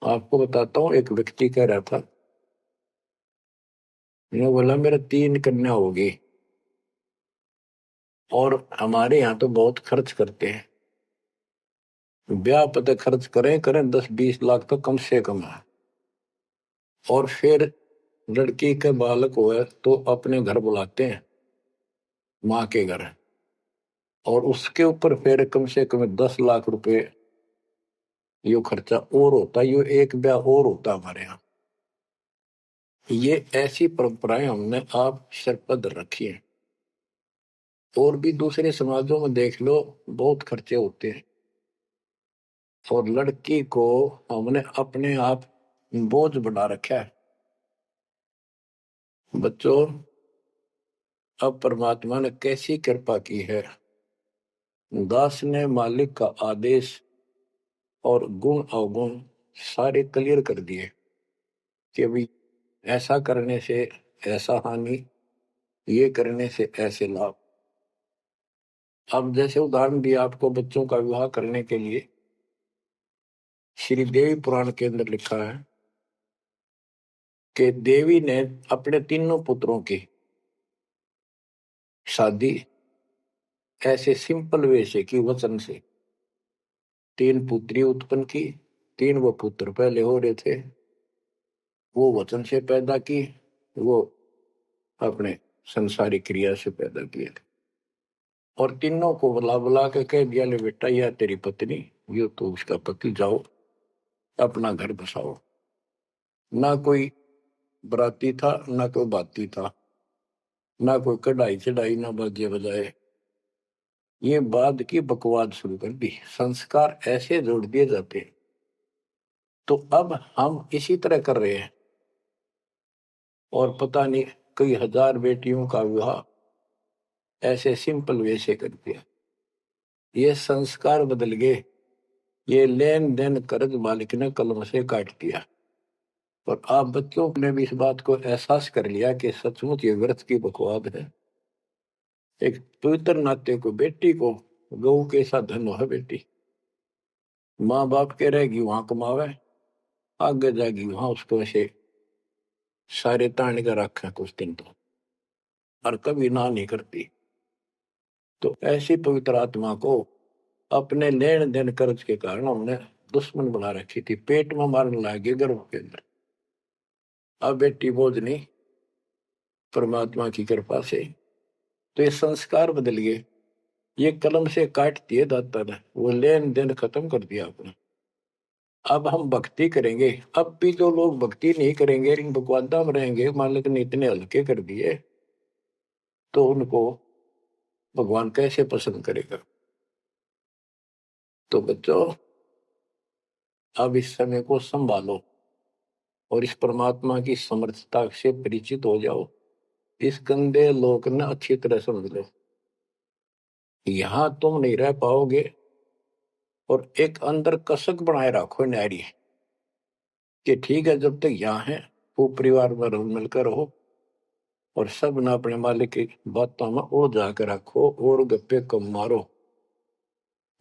आपको बताता हूँ, एक व्यक्ति कह रहा था, मैं बोला मेरा 3 कन्या होगी और हमारे यहाँ तो बहुत खर्च करते हैं, ब्याह पता खर्च करें करें 10-20 लाख तो कम से कम है, और फिर लड़की के बालक हुए तो अपने घर बुलाते हैं, माँ के घर, और उसके ऊपर फिर कम से कम 10 लाख रुपए यो खर्चा और होता, यो एक ब्याह और होता हमारे यहाँ। ये ऐसी परंपराएं हमने आप सिर पर रखी है। और भी दूसरे समाजों में देख लो, बहुत खर्चे होते हैं, और लड़की को हमने अपने आप बोझ बना रखा है। बच्चों, अब परमात्मा ने कैसी कृपा की है, दास ने मालिक का आदेश और गुण अवगुण सारे क्लियर कर दिए कि अभी ऐसा करने से ऐसा हानि, ये करने से ऐसे लाभ। अब जैसे उदाहरण दिया आपको बच्चों का विवाह करने के लिए, श्री देवी पुराण के अंदर लिखा है कि देवी ने अपने तीनों पुत्रों की शादी ऐसे सिंपल वे से की, वचन से। 3 पुत्री उत्पन्न की, 3 वो पुत्र पहले हो रहे थे, वो वचन से पैदा की, वो अपने संसारिक क्रिया से पैदा किए थे। और तीनों को बुला बुला के कह दिया, ले बेटा यह तेरी पत्नी, ये तो उसका पति, जाओ अपना घर बसाओ। ना कोई बराती था ना कोई बाती था, ना कोई कढ़ाई चढ़ाई, ना बाजे बजाए। ये बाद की बकवाद शुरू कर दी, संस्कार ऐसे जोड़ दिए जाते हैं। तो अब हम इसी तरह कर रहे हैं, और पता नहीं कई हजार बेटियों का विवाह ऐसे सिंपल वे से कर दिया। ये संस्कार बदल गए, ये लेन देन कर्ज मालिक ने कलम से काट दिया। और आप बच्चों ने भी इस बात को एहसास कर लिया कि सचमुच ये व्यर्थ की बकवाद है। एक पवित्र नाते को, बेटी को गऊ के साथ धन है बेटी, माँ बाप के रहेगी वहां कमावे, आगे जाएगी वहां उसको ऐसे सारे ताने का रखे कुछ दिन तो, और कभी ना नहीं करती। तो ऐसी पवित्र आत्मा को अपने लेन देन कर्ज के कारण हमने दुश्मन बना रखी थी, पेट में मारने लगे गर्भ के अंदर। अब बेटी बोझ नहीं, परमात्मा की कृपा से तो ये संस्कार बदल गए। ये कलम से काट दिए दाता ने, वो लेन देन खत्म कर दिया आपने। अब हम भक्ति करेंगे। अब भी जो लोग भक्ति नहीं करेंगे, इन बकवादा में रहेंगे, मालिक ने इतने हल्के कर दिए, तो उनको भगवान कैसे पसंद करेगा। तो बच्चों, अब इस समय को संभालो और इस परमात्मा की समर्थता से परिचित हो जाओ। इस गंदे लोक ने अच्छी तरह समझ लो, यहां तुम नहीं रह पाओगे। और एक अंदर कसक बनाए रखो न्यारी, कि ठीक है जब तक यहाँ है वो परिवार में रल मिलकर रहो, और सब ना अपने मालिक की बातों में ओ जाकर रखो, और गप्पे कम मारो।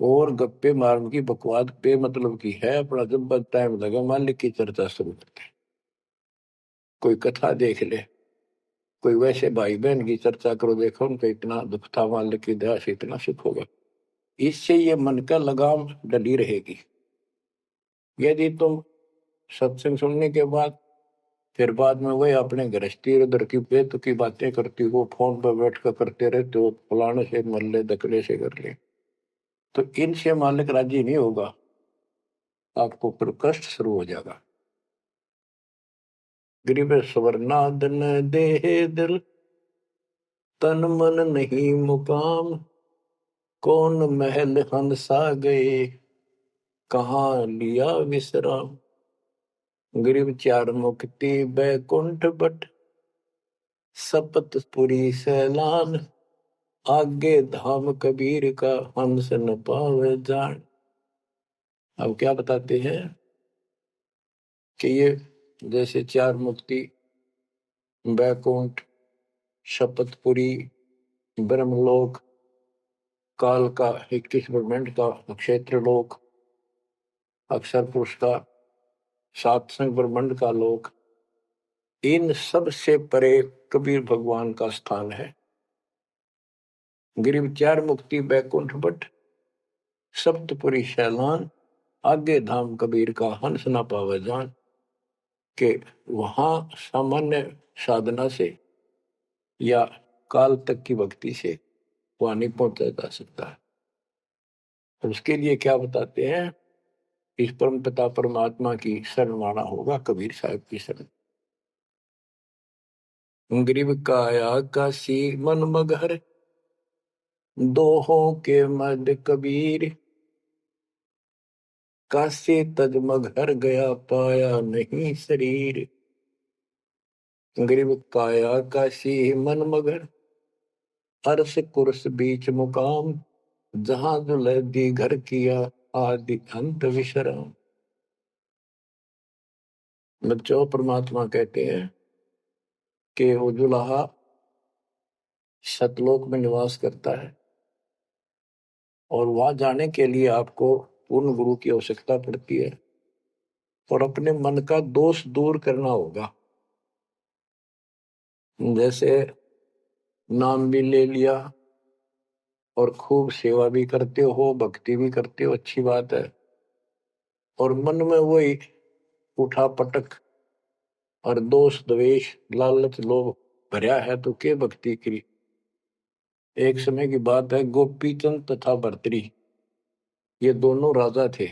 और गप्पे मारने की बकवाद पे मतलब की है, अपना जब टाइम लगा मालिक की चर्चा शुरू करते, कोई कथा देख ले, कोई वैसे भाई बहन की चर्चा करो, देखो उनका इतना दुख था, मालिक की दया से इतना सुख होगा। इससे ये मन का लगाम डली रहेगी। यदि तुम सत्संग सुनने के बाद फिर बाद में वही अपने गृहस्थी उधर की बेत की बातें करती हो, फोन पर बैठ कर करते रहते हो, फलाने से मर ले, दकले से कर ले, तो इनसे मालिक राजी नहीं होगा, आपको फिर कष्ट शुरू हो जाएगा। गरीब स्वर्णादन देह दिल, तन मन नहीं मुकाम, कौन महल हंसा गए, कहाँ लिया विश्राम। गरीब चार मुक्ति बैकुंठ बट, सपतपुरी सैलान, आगे धाम कबीर का, हंस न पावे जान। अब क्या बताते हैं कि ये जैसे चार मुक्ति, बैकुंठ, शपथपुरी, ब्रह्मलोक, काल का 21 ब्रह्मांड का क्षेत्र लोक, अक्षर पुरुष का सातसंग ब्रह्मांड का लोक, इन सब से परे कबीर भगवान का स्थान है। गिरिव चार मुक्ति बैकुंठ बट, सप्तपुरी शैलान, आगे धाम कबीर का, हंस ना पावे जान। के वहां सामान्य साधना से या काल तक की भक्ति से वहां नहीं पहुंचा जा सकता है। तो उसके लिए क्या बताते हैं, इस परम पिता परमात्मा की शरण माना होगा, कबीर साहब की शरण। ग्रीव काया काशी मन मगहर, दोहों के मद कबीर, काशी तज मगहर गया, पाया नहीं शरीर। ग्रीव काया काशी मन मगहर, अर्श कुर्स बीच मुकाम, जहां दुलहदी घर किया, आदि अंत विश्राम। बच्चों, परमात्मा कहते हैं कि वो दुल्हा सतलोक में निवास करता है, और वहां जाने के लिए आपको पूर्ण गुरु की आवश्यकता पड़ती है, और अपने मन का दोष दूर करना होगा। जैसे नाम भी ले लिया और खूब सेवा भी करते हो, भक्ति भी करते हो, अच्छी बात है, और मन में वही उठा पटक और दोष द्वेष लालच लोभ भरा है, तो के भक्ति की। एक समय की बात है, गोपीचंद तथा भर्तरी, ये दोनों राजा थे,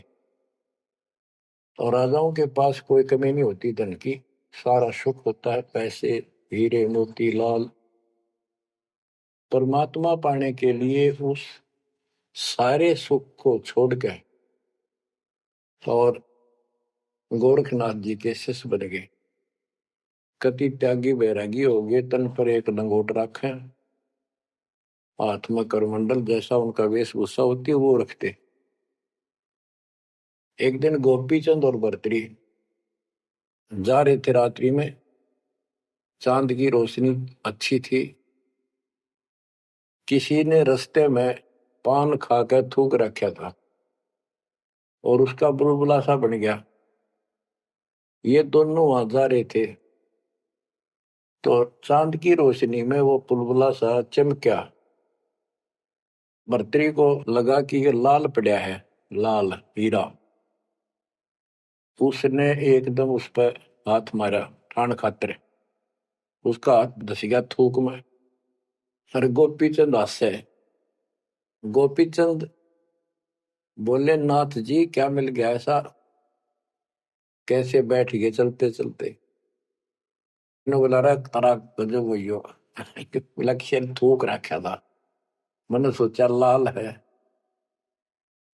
और राजाओं के पास कोई कमी नहीं होती धन की, सारा सुख होता है, पैसे हीरे मोती लाल, परमात्मा पाने के लिए उस सारे सुख को छोड़ के और गोरखनाथ जी के शिष्य बन गए। कति त्यागी बैरागी हो गए, तन पर एक लंगोट रखे, हाथ में करमंडल, जैसा उनका वेशभूषा होती है वो रखते। एक दिन गोपी चंद और बर्तरी जा रहे थे रात्रि में, चांद की रोशनी अच्छी थी। किसी ने रास्ते में पान खाकर थूक रखा था और उसका बुलबुला सा बन गया। ये दोनों वहां जा रहे थे तो चांद की रोशनी में वो बुलबुला सा चमका। बर्तरी को लगा कि ये लाल पड़ा है, लाल हीरा। उसने एकदम उस पर हाथ मारा ठाण खातर, उसका हाथ धस गया थूक में। सर गोपी चंद हासे। गोपी चंद बोले, नाथ जी क्या मिल गया ऐसा, कैसे बैठ गए चलते चलते। बोला रहा तारा गजब हुई हो, लक्ष्य थूक रखा था, मैंने सोचा लाल है।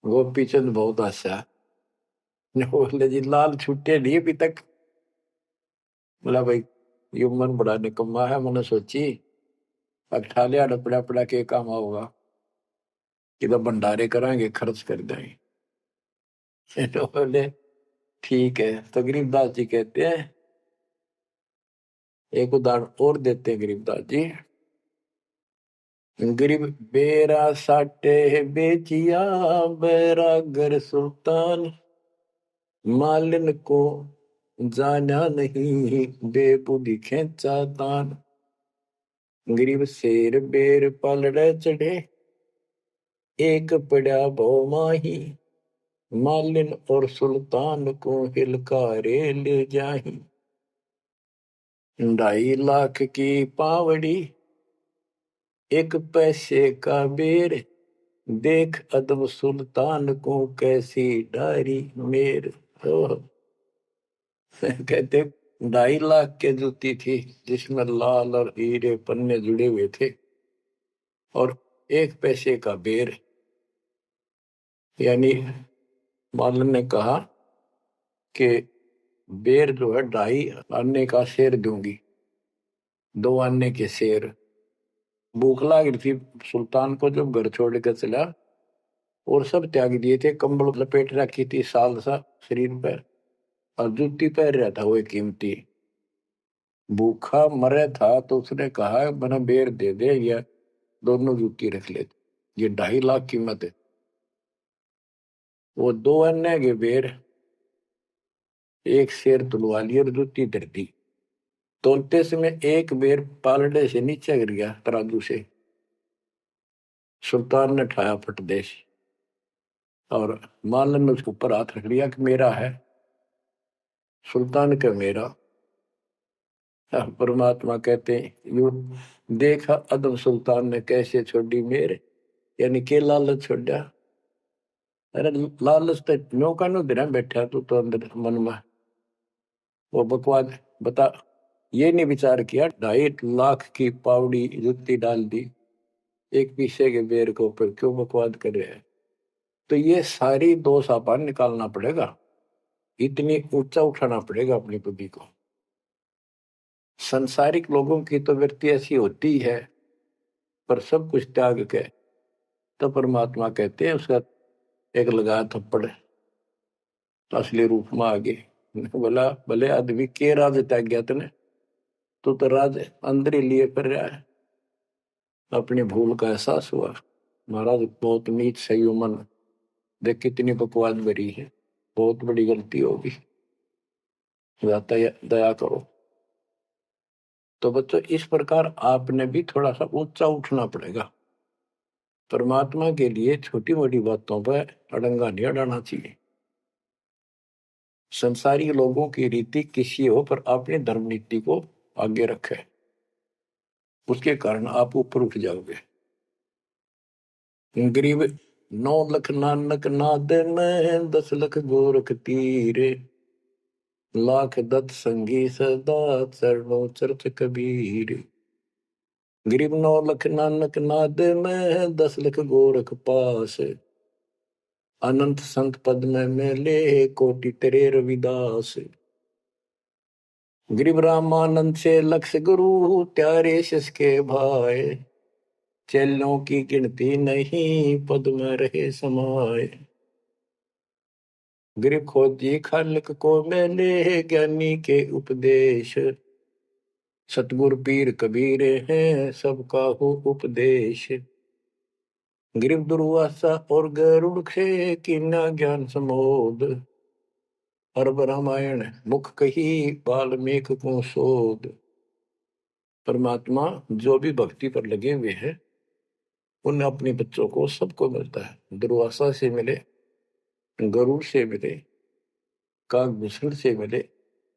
गोपी चंद बहुत हंसा, बोले जी लाल छुट्टे नहीं अभी तक। बोला भाई ये मन बड़ा निकम्मा है, मैंने सोची अब ठा लिया डपड़ा पड़ा के काम होगा कि तो भंडारे कराएंगे, खर्च कर देंगे। तो बोले ठीक है। तो गरीबदास जी कहते हैं, एक उदाहरण और देते हैं गरीबदास जी। गरीब बेरा साटे बेचिया, बैरागर सुल्तान, मालिन को जाना नहीं, बेबुद्धि खेचा तान। गरीब शेर बेर पलड़े चढ़े, एक पड़ा भो माही, मालिन और सुल्तान को हिलकारे ले जाही। 2.5 लाख की पावड़ी, एक पैसे का बेर, देख अदब सुल्तान को कैसी डारी मेर। तो कहते 2.5 लाख के जूती थी जिसमें लाल और हीरे पन्ने जुड़े हुए थे, और 1 पैसे का बेर। यानी मालन ने कहा कि बेर जो है 2.5 आने का शेर दूंगी, 2 आने के शेर। भूख लाग रही थी सुल्तान को जब घर छोड़ कर चला, और सब त्याग दिए थे, कंबल लपेट रखी थी साल सा शरीर पर, और जूती पहन रहा था वो कीमती। भूखा मरे था तो उसने कहा मैंने बेर दे दे, या दोनों जूती रख ले, ये 2.5 लाख कीमत है। वो 2 आने के बेर, एक शेर तुलवा लिया और जूती धर दी। तोलते समय एक बेर पालड़े से नीचे गिर गया तराजू से। सुल्तान ने ठाया फटदेश, और मालन ने उसके ऊपर हाथ रख लिया कि मेरा है। सुल्तान का मेरा। परमात्मा कहते हैं यू देखा अदम सुल्तान ने कैसे छोड़ी मेरे, यानी के लालच छोड़ा। अरे लालच तो नौका नो दिन बैठा तू तो अंदर मन में वो बकवास बता। ये नहीं विचार किया 2.5 लाख की पावड़ी जुत्ती डाल दी, एक पीछे के बेर को ऊपर क्यों बकवाद कर रहे हैं। तो ये सारी दोष अपन निकालना पड़ेगा, इतनी ऊंचा उठाना पड़ेगा अपनी बुद्धि को। संसारिक लोगों की तो वृत्ति ऐसी होती है, पर सब कुछ त्याग के तो परमात्मा कहते हैं उसका एक लगा थप्पड़ असली रूप में आ गए। बोला भले आदमी के राज त्याग गया तने, तो राज अंदर ही लिए कर रहा है। अपनी भूल का एहसास हुआ, महाराज बहुत नीच सही मन, देख कितनी बकवास भरी है, बहुत बड़ी गलती होगी, दया करो। तो बच्चों इस प्रकार आपने भी थोड़ा सा ऊंचा उठना पड़ेगा। परमात्मा के लिए छोटी मोटी बातों पर अड़ंगा नहीं अड़ाना चाहिए। संसारी लोगों की रीति किसी हो, पर अपनी धर्म नीति को आगे रखे, उसके कारण आप ऊपर उठ जाओगे। गरीब 9 लाख नानक नाद में, 10 लाख गोरख तीरे, लाख दत्त संगी सदा, चरणों चरत कबीर। गरीब 9 लख नानक नाद में, 10 लख गोरख पास। अनंत संत पद में मेले, कोटि तेरे रविदास। गरीब रामानंद से लक्ष गुरु, त्यारे शिष के भाई। चेलों की गिनती नहीं, पद में रहे समाये। गरीब खोजी खालक को मेले, ज्ञानी के उपदेश। सतगुरु पीर कबीर हैं, सबका हो उपदेश। गरीब दुर्वासा और गरुड़ से, कीना ज्ञान समोद। अरब रामायण मुख कही, वाल्मीक को शोध। परमात्मा जो भी भक्ति पर लगे हुए हैं, उन अपने बच्चों को सबको मिलता है। दुर्वासा से मिले, गरुड़ से मिले, काकभूषण से मिले,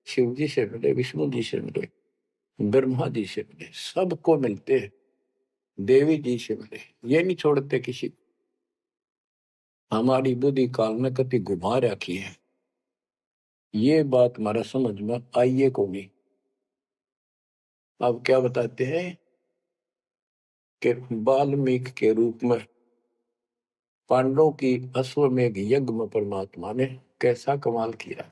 शिव जी से मिले, विष्णु जी से मिले, ब्रह्मा जी से मिले, सबको मिलते हैं। देवी जी से मिले, ये नहीं छोड़ते किसी। हमारी बुद्धि काल में कति घुमा रखी है, ये बात हमारा समझ में आइए को नहीं। अब क्या बताते हैं कि वाल्मीकि के रूप में पांडवों की अश्वमेघ यज्ञ में परमात्मा ने कैसा कमाल किया।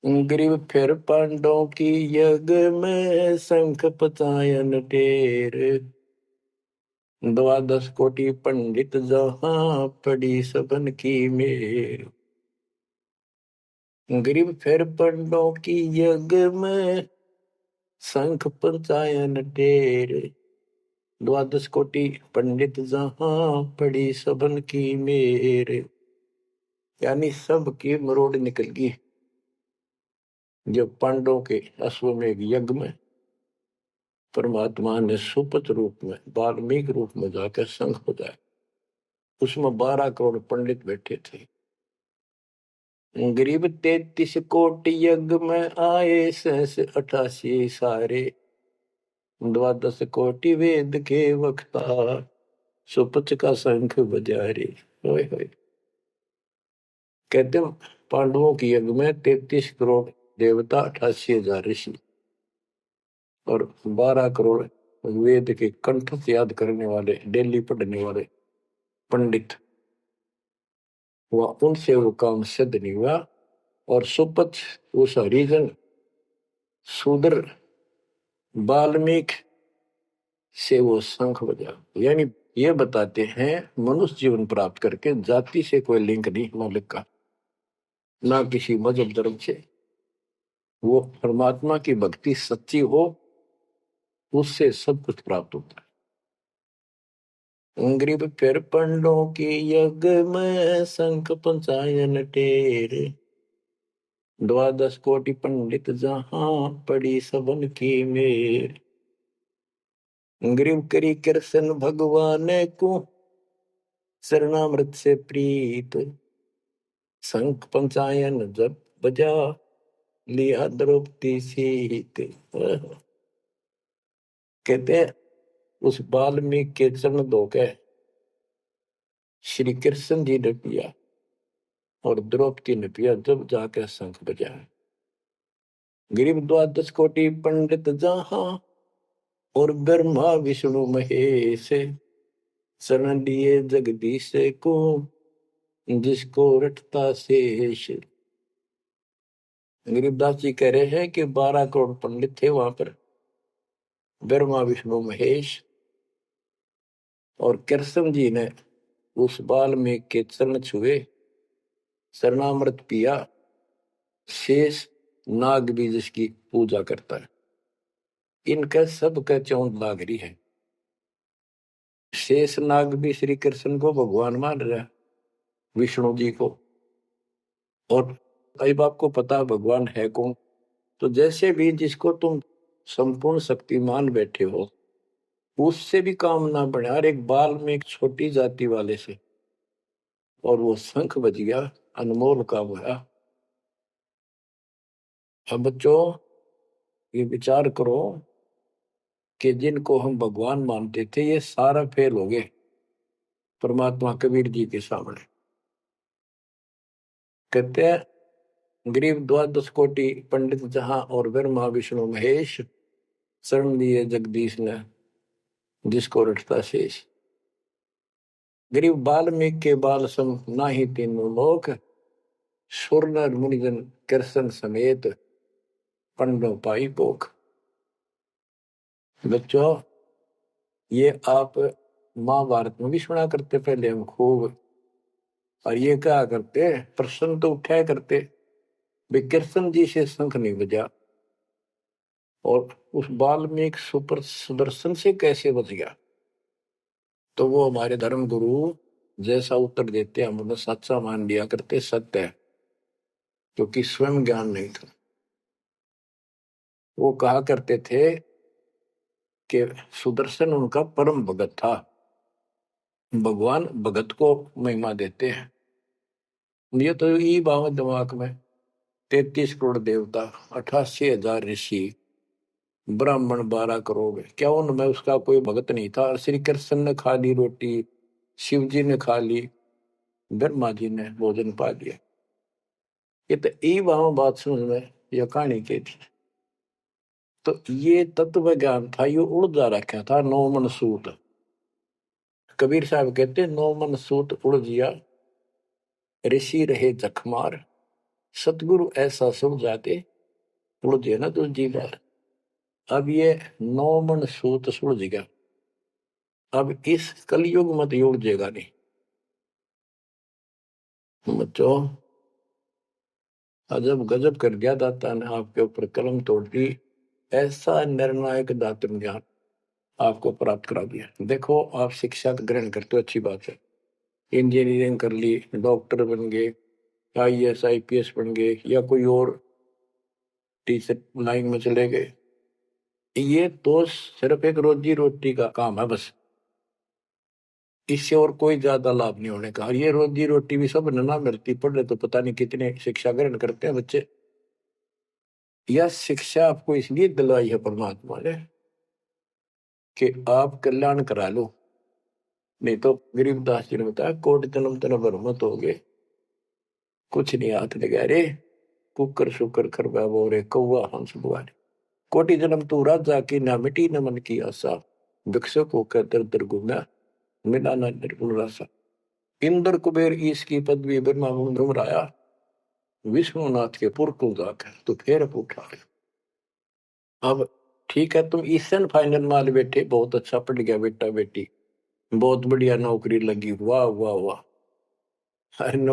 गरीब फिर पांडवों की यज्ञ में, शंख पचायन टेर। 12 कोटि पंडित जहां, पड़ी सबन की मेर। गरीब फिर पांडवों की यज्ञ में, शंख पंचायन टेर। 12 कोटि पंडित जहां, पड़ी सबन की मेर। यानी सबकी मरोड़ निकल गई जब पांडवों के अश्वमेघ यज्ञ में परमात्मा ने सुपत रूप में, वाल्मीकि रूप में जाकर शंख बजाया। उसमें 12 करोड़ पंडित बैठे थे। गरीब 33 कोटि यज्ञ में आए, 88 सारे। 12 कोटि वेद के वक्ता, सुपच का शंख बजारे। होए होए। कहते पांडवों की यज्ञ में 33 करोड़ देवता, 88,000 ऋषि और 12 करोड़ वेद के कंठ से याद करने वाले, डेली पढ़ने वाले पंडित। वह उनसे वो काम सिद्ध नहीं हुआ। और सुपथ उस हरिजन शूद्र वाल्मीकि से वो शंख बजा। यानी ये बताते हैं मनुष्य जीवन प्राप्त करके जाति से कोई लिंक नहीं मालिक का, ना किसी मजहब धर्म से। वो परमात्मा की भक्ति सच्ची हो, उससे सब कुछ प्राप्त होता है। गरीब फिर पंडों की यज्ञ में, शंख पंचायन टेर। 12 कोटि पंडित जहां, पड़ी सबन की मेर। गरीब करी कृष्ण भगवान को, शरणामृत से प्रीत। शंख पंचायन जब बजा, लिया द्रौपदी सीत। कहते हैं उस वाल्मीकि के चरण धोके श्री कृष्ण जी ने पिया और द्रौपदी ने पिया, जब जाकर शंख बजा। गरीब 12 कोटि पंडित जहां, और ब्रह्मा विष्णु महेश। शरण लिए जगदीश को, जिसको रटता शेष। गरीबदास जी कह रहे हैं कि 12 करोड़ पंडित थे वहां पर, ब्रह्मा विष्णु महेश। और कृष्ण जी ने उस वाल्मीकि के चरण छुए, शरणामृत पिया। शेष नाग भी जिसकी पूजा करता है, इनका सबका चौंध लाग रही है। शेष नाग भी श्री कृष्ण को भगवान मान रहा है, विष्णु जी को। और अब आपको पता भगवान है कौन। तो जैसे भी जिसको तुम संपूर्ण शक्तिमान बैठे हो, उससे भी काम ना बढ़े। हर एक बाल में एक छोटी जाति वाले से, और वो शंख बज गया, अनमोल काम हुआ। अब बच्चों ये विचार करो कि जिनको हम भगवान मानते थे, ये सारा फेल हो गए परमात्मा कबीर जी के सामने। कहते हैं गरीब 12 कोटि पंडित जहां, और ब्रह्मा विष्णु महेश। शरण दिए जगदीश ने, जिसको रटता शेष। गरीब बाल्मीकि के बाल सम नाही तीनों लोक, सुर नर मुनिजन कृष्ण समेत पंडो पाई पोख। बच्चों, ये आप महाभारत में भी सुना करते पहले हम खूब, और ये क्या करते, प्रश्न तो उठाया करते, कृष्ण जी से शंख नहीं बजा, और उस वाल्मीकि सुपर सुदर्शन से कैसे बच गया। तो वो हमारे धर्म गुरु जैसा उत्तर देते हम उन्हें सच्चा मान लिया करते, सत्य है, क्योंकि स्वयं ज्ञान नहीं था। वो कहा करते थे कि सुदर्शन उनका परम भगत था। भगवान भगत को महिमा देते हैं। ये तो ये बात दिमाग में, 33 करोड़ देवता, 88,000 ऋषि, ब्राह्मण 12 करोड़, क्या उनमें उसका कोई भगत नहीं था। श्री कृष्ण ने खा ली रोटी, शिव जी ने खा ली, ब्रह्मा जी ने भोजन पा लिया। ये तो ई वहां बात समझ में, यह कहानी के थी। तो ये तत्व ज्ञान था, ये उड़ जा रखा था। नौ मन सूत, कबीर साहब कहते, नौ मन सूत उड़ जिया, ऋषि रहे जखमार, सतगुरु ऐसा सब जाते, उड़ जे ना दूजी बार। अब ये नौ मन सूत सुलझ गया, अब इस कलयुग मत उड़जेगा नहीं। बच्चों, अजब गजब कर दिया दाता ने आपके ऊपर कलम तोड़ दी, ऐसा निर्णायक दातन ज्ञान आपको प्राप्त करा दिया। देखो, आप शिक्षा ग्रहण करते हो, अच्छी बात है, इंजीनियरिंग कर ली, डॉक्टर बन गए, IAS IPS बन गए, या कोई और टीचर लाइन में चले गए। ये तो सिर्फ एक रोजी रोटी का काम है बस, इससे और कोई ज्यादा लाभ नहीं होने का। और ये रोजी रोटी भी सब ना मिलती, पढ़े तो पता नहीं कितने शिक्षा ग्रहण करते हैं बच्चे। यह शिक्षा आपको इसलिए दिलवाई है परमात्मा ने कि आप कल्याण करा लो। नहीं तो गरीबदास जी ने बताया, कोट जन्म तन भरमत हो गए, कुछ नहीं हाथ लगा रे, कुकर शुकर कर बोरे कौआ हंस बुआरे। कोटि जन्म तू राजा की, ना मिटी न मन की आशा, भिक्षुक होकर दर दर घूमा, मिला ना निर्गुण रासा। इंद्र कुबेर ईश की पदवी ब्रह्मा घुमराया, विष्णुनाथ के पुर को जाकर तो फिर उठा। अब ठीक है, तुम ईसन फाइनल माल बैठे, बहुत अच्छा पढ़ गया बेटा बेटी, बहुत बढ़िया नौकरी लगी, वाह वाह वाह।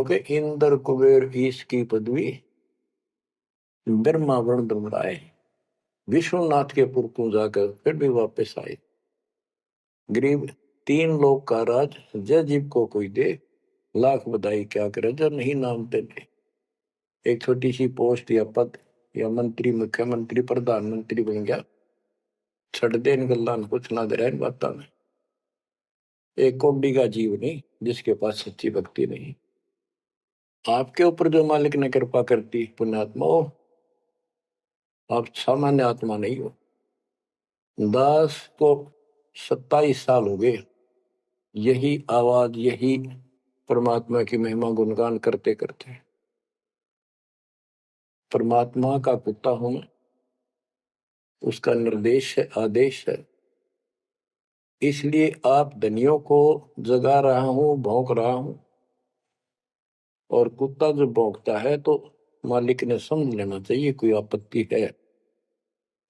के इंद्र कुबेर ईश की पदवी ब्रह्मा वर्ण घुमराए, विश्वनाथ के पुर को जाकर फिर भी वापस आए। गरीब 3 लोक का राज, जय जीव को कोई दे, लाख बधाई क्या करे जो नहीं नाम तेरे। एक छोटी सी पोस्ट या पद या मंत्री, मुख्यमंत्री, प्रधानमंत्री बन गया, छड़ दे इन गल्ला कुछ ना दे रहा इन बातों में। एक कौड़ी का जीव नहीं जिसके पास सच्ची भक्ति नहीं। आपके ऊपर जो मालिक ने कृपा करती, पुण्यात्मा हो, आप सामान्य आत्मा नहीं हो। दास को 27 साल हो गए यही आवाज, यही परमात्मा की महिमा गुणगान करते करते। परमात्मा का कुत्ता हूं मैं, उसका निर्देश है, आदेश है, इसलिए आप धनियों को जगा रहा हूं, भौंक रहा हूं। और कुत्ता जब भौंकता है तो मालिक ने समझ लेना चाहिए कोई आपत्ति है,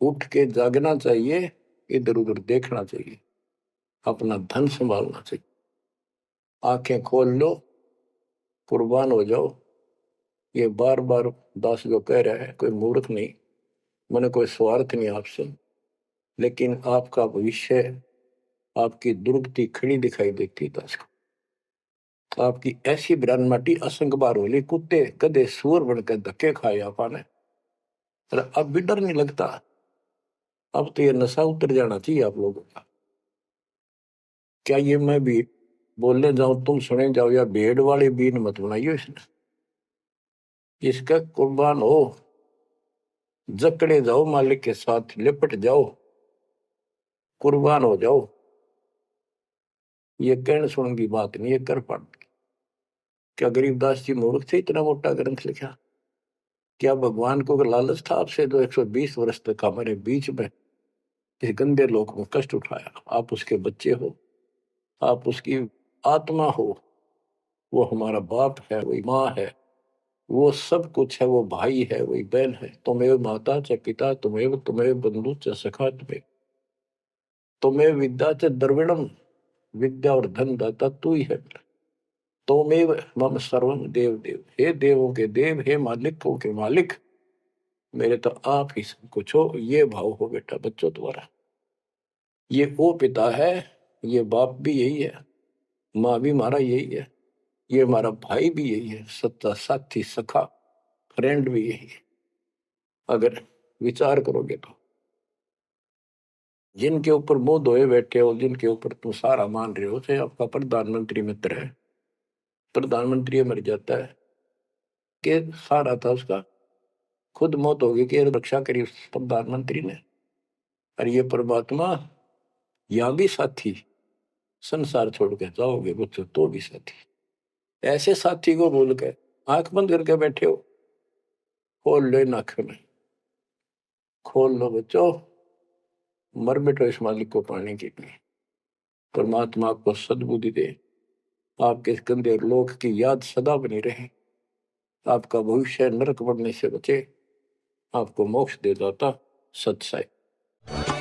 उठ के जागना चाहिए, इधर उधर देखना चाहिए, अपना धन संभालना चाहिए। आंखें खोल लो, कुर्बान हो जाओ। ये बार बार दास जो कह रहा है, कोई मूर्ख नहीं, मैंने कोई स्वार्थ नहीं आपसे, लेकिन आपका भविष्य, आपकी दुर्गति खड़ी दिखाई देती दास को। आपकी ऐसी ब्रह्माटी असंग बार होली, कुत्ते गधे सुअर बनकर धक्के खाए आपने, अब भी डर नहीं लगता। अब तो ये नशा उतर जाना चाहिए आप लोगों का। क्या ये मैं भी बोलने जाऊं तुम सुने जाओ, या भेड़ वाले बीन मत बनाइयो इसने। इसका कुर्बान हो, जकड़े जाओ, मालिक के साथ लिपट जाओ, कुर्बान हो जाओ। ये कहने सुन की बात नहीं, ये कर पड़। क्या गरीबदास जी मूर्ख थे इतना मोटा ग्रंथ लिखा? क्या भगवान को लालच था आपसे जो 120 वर्ष तक हमारे बीच में इस गंदे लोक में कष्ट उठाया, आप उसके बच्चे हो, आप उसकी आत्मा हो, वो हमारा बाप है, वही माँ है, वो सब कुछ है, वो भाई है, वही बहन है। तुम्हें माता च पिता तुम्हें, तुम्हें बंधु च सखा तुम्हें विद्या च द्रविणम, विद्या और धन दाता तू ही है। तोमेव मम सर्वम देव देव, हे देवों के देव, हे मालिकों के मालिक, मेरे तो आप ही सब कुछ हो। ये भाव हो बेटा बच्चों तुम्हारा। ये वो पिता है, ये बाप भी यही है, माँ भी हमारा यही है, ये हमारा भाई भी यही है, सच्चा साथी सखा फ्रेंड भी यही है। अगर विचार करोगे तो जिनके ऊपर मुंह धोए बैठे हो, जिनके ऊपर तुम सारा मान रहे हो, चाहे आपका प्रधानमंत्री मित्र है, प्रधानमंत्री मर जाता है कि सारा था उसका, खुद मौत होगी कि रक्षा करी उस प्रधानमंत्री ने। और ये परमात्मा यहाँ भी साथी, संसार छोड़ के जाओगे बच्चों तो भी साथी। ऐसे साथी को बोल के आंख बंद करके बैठे हो, खोल लो नाक में, खोल लो बच्चों, मर बैठो इस मालिक को पाने के लिए। परमात्मा आपको सद्बुद्धि दे, आपके गंदे लोक की याद सदा बनी रहे, आपका भविष्य नरक बनने से बचे, आपको मोक्ष दे दाता सत साई।